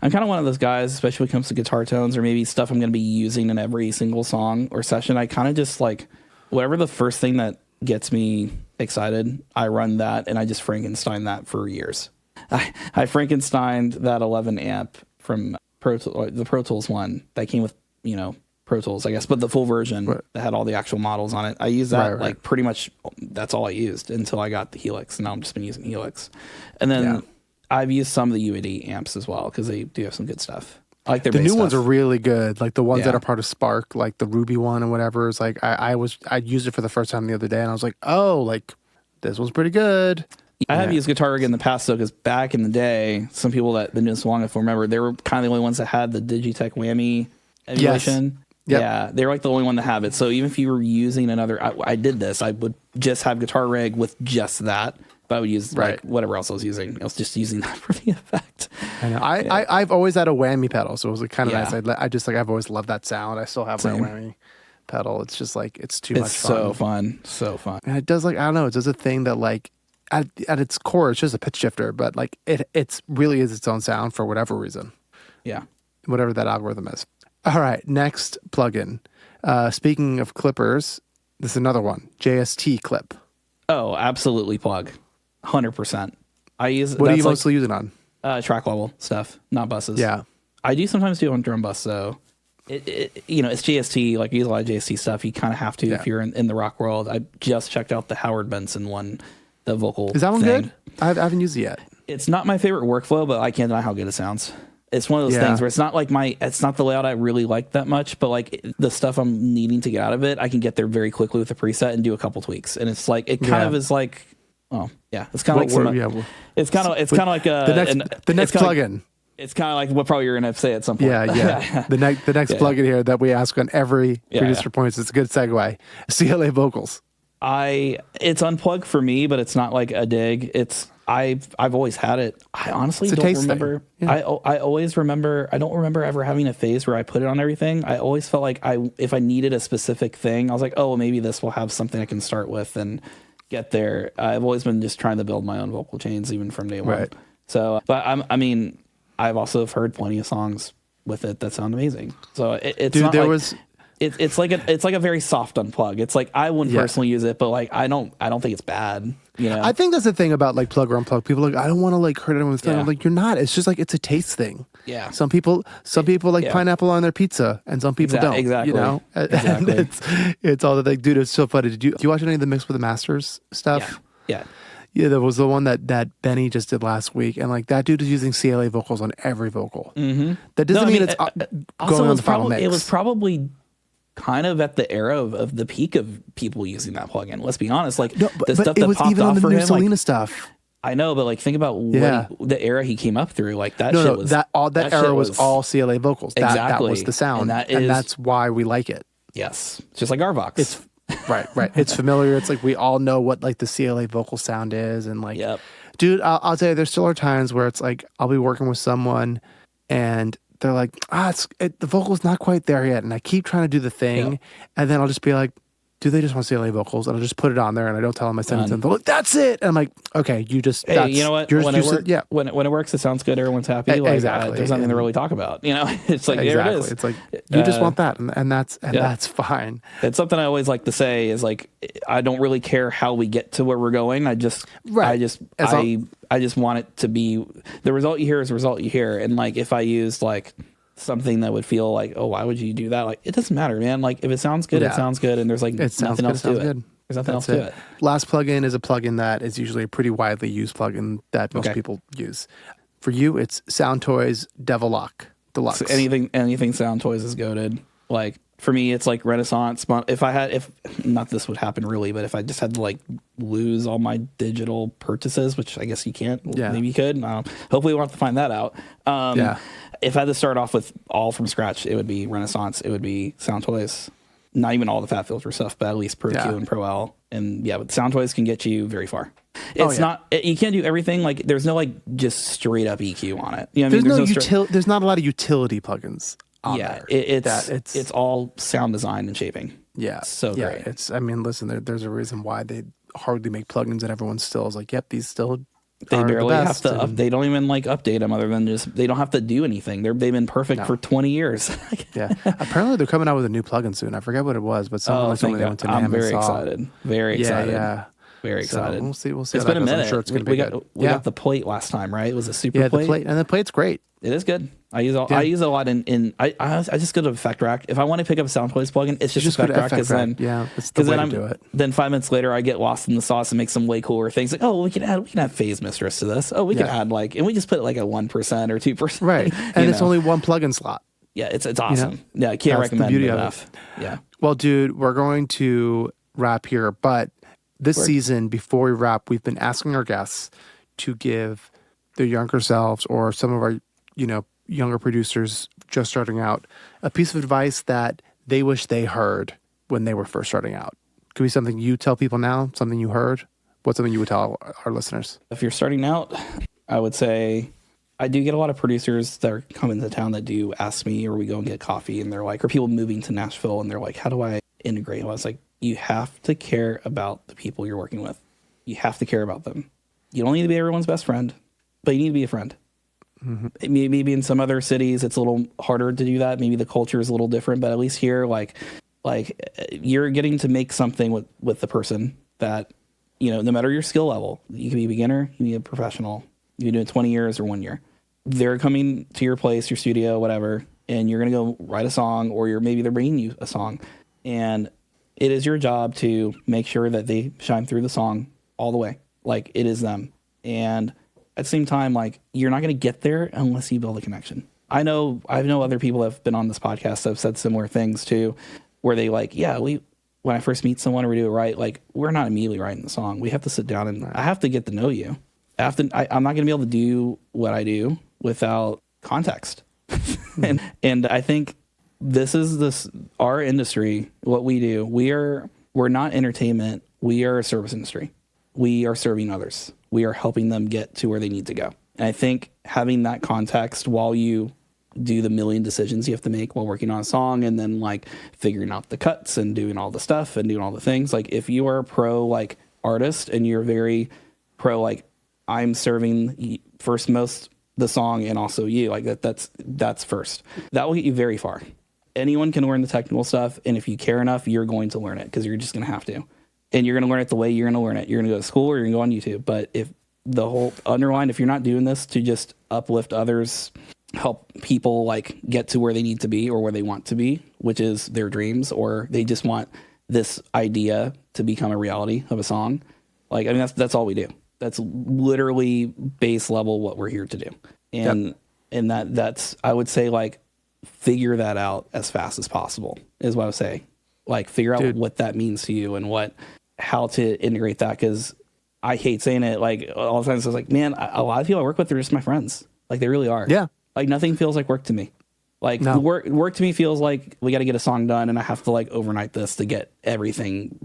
kind of one of those guys, especially when it comes to guitar tones or maybe stuff I'm going to be using in every single song or session. I kind of just like, whatever the first thing that gets me excited, I run that and I just Frankenstein that for years. I Frankensteined that 11 amp from the Pro Tools one that came with, Pro Tools, I guess, but the full version that had all the actual models on it. I used that like pretty much, that's all I used until I got the Helix. And now I've just been using Helix. And then I've used some of the UAD amps as well because they do have some good stuff. I like their the bass new stuff. ones are really good. Like the ones that are part of Spark, like the Ruby one and whatever. Is like I used it for the first time the other day and I was like, oh, like this one's pretty good. I have used Guitar Rig in the past though, because back in the day, some people that been doing this long enough will remember they were kind of the only ones that had the Digitech Whammy emulation. Yep. Yeah, they were like the only one to have it. So even if you were using another, I did this. I would just have Guitar Rig with just that, but I would use like whatever else I was using. I was just using that for the effect. I know. I've always had a whammy pedal, so it was like kind of nice. I just like I've always loved that sound. I still have my whammy pedal. It's just like it's too much fun. So fun. And it does like I don't know. It does a thing that like at its core, it's just a pitch shifter, but like it's really is its own sound for whatever reason. Yeah, whatever that algorithm is. All right, next plugin. Speaking of clippers, this is another one. JST clip. Oh, absolutely plug. 100%. I use. What do you mostly use it on? Track level stuff, not buses. Yeah. I do sometimes do it on drum bus though. It's JST. Like I use a lot of JST stuff. You kind of have to if you're in the rock world. I just checked out the Howard Benson one, the vocal. Is that one good? I haven't used it yet. It's not my favorite workflow, but I can't deny how good it sounds. It's one of those things where it's not like it's not the layout I really like that much, but like the stuff I'm needing to get out of it, I can get there very quickly with a preset and do a couple tweaks. And it's like, it kind of is like, it's kind of like, it's kind of like the next plugin. It's kind of like what probably you're going to say at some point. Yeah. The next plugin here that we ask on every producer points, it's a good segue. CLA vocals. It's Unplug for me, but it's not like a dig. I've always had it. I honestly don't remember. Yeah. I always remember. I don't remember ever having a phase where I put it on everything. I always felt like if I needed a specific thing, I was like, oh, maybe this will have something I can start with and get there. I've always been just trying to build my own vocal chains, even from day one. Right. So, but I've also heard plenty of songs with it that sound amazing. So it's not It's like a very soft unplug. It's like I wouldn't personally use it, but like I don't think it's bad. I think that's the thing about like plug or unplug. People are like, I don't want to like hurt anyone's feelings. I'm like, you're not. It's just like it's a taste thing. Yeah. Some people like pineapple on their pizza, and some people don't. Exactly. Exactly. It's all the thing. Dude, it's so funny. Do you watch any of the Mix with the Masters stuff? Yeah. Yeah, there was the one that Benny just did last week, and like that dude is using CLA vocals on every vocal. Mm-hmm. That doesn't mean it's going on the final mix. It was probably kind of at the era of the peak of people using that plugin. Let's be honest. Like the stuff that popped even off on the for new him. Selena stuff. I know, but like think about the era he came up through. Like that shit was that era was all CLA vocals. Exactly. That was the sound, and that's why we like it. Yes, just like our Vox. It's right. It's familiar. It's like we all know what like the CLA vocal sound is, and like, dude, I'll tell you, there still are times where it's like I'll be working with someone, and they're like, the vocal's not quite there yet. And I keep trying to do the thing. And then I'll just be like, do they just want CLA vocals? And I'll just put it on there and I don't tell them I sent it to them. They're like, that's it. And I'm like, okay, you just, you know what? When it works, it sounds good. Everyone's happy. Like, exactly. There's nothing to really talk about. It's like, there it is. It's like, you just want that. And that's fine. It's something I always like to say is like, I don't really care how we get to where we're going. I just want it to be the result you hear is the result you hear. And like, if I used like something that would feel like, oh, why would you do that? Like, it doesn't matter, man. Like, if it sounds good, it sounds good. And there's like nothing else to it. There's nothing else to it. Last plugin is a plugin that is usually a pretty widely used plugin that most people use. For you, it's Sound Toys Devil Lock Deluxe. So anything Sound Toys is goated. Like, for me, it's like Renaissance. If not this would happen really, but if I just had to like lose all my digital purchases, which I guess you can't, maybe you could. Hopefully we'll have to find that out. If I had to start off with all from scratch, it would be Renaissance. It would be Sound Toys. Not even all the Fat Filter stuff, but at least Pro Q and Pro L. And but Sound Toys can get you very far. It's not, you can't do everything. Like there's no like just straight up EQ on it. You know what I mean? There's not a lot of utility plugins. It's all sound design and shaping. Yeah, so great. Listen, there's a reason why they hardly make plugins, and everyone still is like, yep, these still They are barely the have best. to they don't even like update them other than just, they don't have to do anything. They've been perfect for 20 years. Yeah. Apparently they're coming out with a new plugin soon. I forget what it was, but someone told me they went to NAMM I'm very and saw. excited. Very excited. Yeah. Very excited. So we'll see. It's how been that a goes. minute. I'm sure it's going to be good. We got the plate last time, right? It was a super plate. The plate, and the plate's great. It is good. I use a lot I just go to Effect Rack. If I want to pick up a Sound Place plugin, it's just Effect Rack, because then it's the way to do it. Then 5 minutes later I get lost in the sauce and make some way cooler things like, we can add Phase Mistress to this. We can add and we just put like a 1% or 2%. Right. And it's only one plugin slot. Yeah, it's awesome. Yeah, I can't recommend it enough. Yeah. Well, dude, we're going to wrap here, but this season, before we wrap, we've been asking our guests to give their younger selves or some of our, younger producers just starting out a piece of advice that they wish they heard when they were first starting out. Could be something you tell people now, something you heard. What's something you would tell our listeners? If you're starting out, I would say I do get a lot of producers that are coming to town that do ask me, or we go and get coffee and they're like, or people moving to Nashville and they're like, how do I integrate? And I was like, you have to care about the people you're working with. You have to care about them. You don't need to be everyone's best friend, but you need to be a friend. Mm-hmm. Maybe in some other cities it's a little harder to do that. Maybe the culture is a little different, but at least here, like you're getting to make something with the person that, no matter your skill level, you can be a beginner, you can be a professional, you can do it 20 years or 1 year. They're coming to your place, your studio, whatever, and you're going to go write a song, or maybe they're bringing you a song, and it is your job to make sure that they shine through the song all the way. Like, it is them. And at the same time, like, you're not going to get there unless you build a connection. I know other people that have been on this podcast that have said similar things too, where they like, when I first meet someone or we do it right, like, we're not immediately writing the song. We have to sit down and I have to get to know you. I'm not going to be able to do what I do without context. and I think this is our industry, what we do. We're not entertainment. We are a service industry. We are serving others. We are helping them get to where they need to go. And I think having that context while you do the million decisions you have to make while working on a song, and then like figuring out the cuts and doing all the stuff and doing all the things, like if you are a pro like artist and you're very pro, like I'm serving first most the song and also you, like that's first. That will get you very far. Anyone can learn the technical stuff, and if you care enough, you're going to learn it because you're just going to have to. And you're going to learn it the way you're going to learn it. You're going to go to school or you're going to go on YouTube. But if the whole underline, if you're not doing this to just uplift others, help people like get to where they need to be or where they want to be, which is their dreams, or they just want this idea to become a reality of a song. Like, I mean, that's all we do. That's literally base level what we're here to do. And that's, I would say, like, figure that out as fast as possible is what I would say. Like, figure out what that means to you and how to integrate that. Because I hate saying it, like, all the time. So I was like, man, a lot of people I work with are just my friends. Like, they really are. Yeah. Like, nothing feels like work to me. Like, work to me feels like we got to get a song done and I have to, like, overnight this to get everything,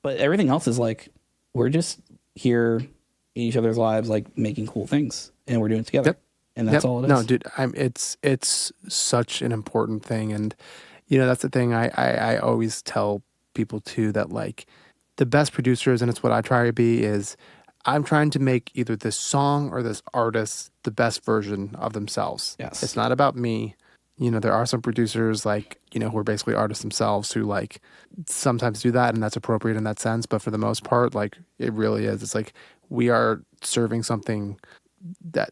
But everything else is, like, we're just here in each other's lives, like, making cool things. And we're doing it together. Yep. And that's all it is. No, dude, it's such an important thing. And, that's the thing I always tell people too, that like the best producers, and it's what I try to be, is I'm trying to make either this song or this artist the best version of themselves. Yes. It's not about me. There are some producers like, who are basically artists themselves who like sometimes do that, and that's appropriate in that sense. But for the most part, like it really is. It's like we are serving something that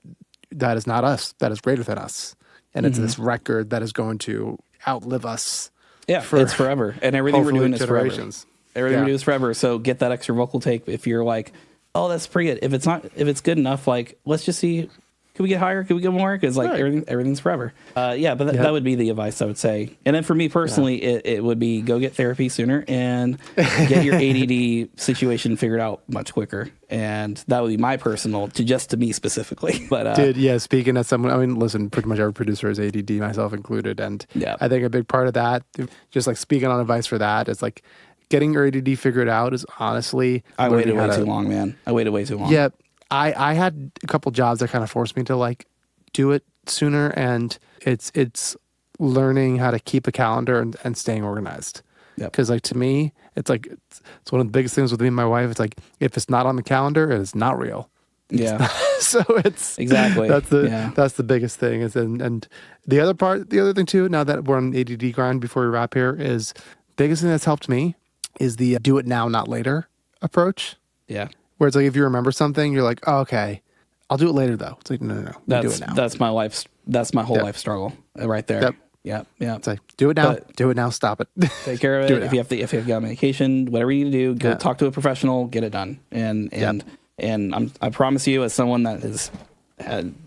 is not us, that is greater than us. And it's this record that is going to outlive us. Yeah, it's forever. And everything we're doing is forever. Everything we do is forever. So get that extra vocal take if you're like, oh, that's pretty good. If it's good enough, like, let's just see, could we get higher? Could we get more? Because like everything's forever. But that would be the advice I would say. And then for me personally, it would be go get therapy sooner and get your ADD situation figured out much quicker. And that would be my personal, to me specifically. But speaking as someone, I mean, listen, pretty much every producer is ADD, myself included. And I think a big part of that, just like speaking on advice for that, is like getting your ADD figured out is honestly. I waited way too long, man. I waited way too long. Yeah. I had a couple jobs that kind of forced me to like do it sooner, and it's learning how to keep a calendar and staying organized. Because like to me, it's like it's one of the biggest things with me and my wife. It's like if it's not on the calendar, it is not real. Yeah. So it's exactly that's the biggest thing is and the other thing too, now that we're on the ADD grind before we wrap here, is biggest thing that's helped me is the do it now, not later approach. Yeah. Where it's like, if you remember something, you're like, oh, okay, I'll do it later though. It's like, no. Do it now. That's my life. That's my whole life struggle right there. Yep. Yeah. It's like, do it now. Do it now. Stop it. Take care of it. If you've got medication, whatever you need to do, go talk to a professional, get it done. And I promise you, as someone that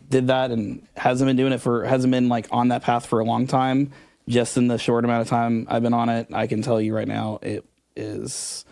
did that and hasn't been like on that path for a long time, just in the short amount of time I've been on it, I can tell you right now, it is.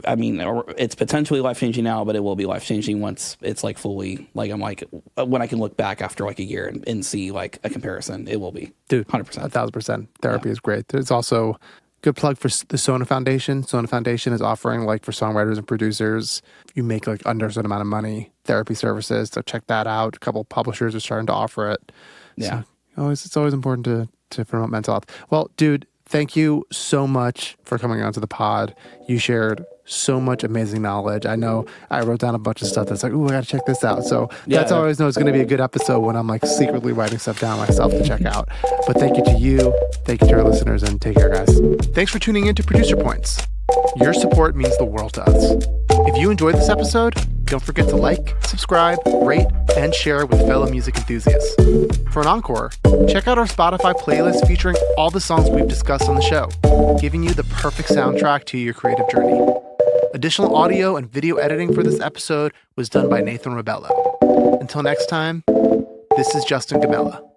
I mean, it's potentially life-changing now, but it will be life-changing once it's like fully, like I'm like, when I can look back after like a year and see like a comparison, it will be. Dude, 100%. 1,000%. Therapy is great. There's also good plug for the Sona Foundation. Sona Foundation is offering, like, for songwriters and producers, you make like under a certain amount of money, therapy services. So check that out. A couple publishers are starting to offer it. Yeah. So it's always important to promote mental health. Well, dude, thank you so much for coming onto the pod. You shared so much amazing knowledge. I know I wrote down a bunch of stuff that's like, ooh, I got to check this out. So that's how I always know it's going to be a good episode, when I'm like secretly writing stuff down myself to check out. But thank you to you. Thank you to our listeners, and take care, guys. Thanks for tuning in to Producer Points. Your support means the world to us. If you enjoyed this episode, don't forget to like, subscribe, rate, and share with fellow music enthusiasts. For an encore, check out our Spotify playlist featuring all the songs we've discussed on the show, giving you the perfect soundtrack to your creative journey. Additional audio and video editing for this episode was done by Nathan Rebello. Until next time, this is Justin Gamella.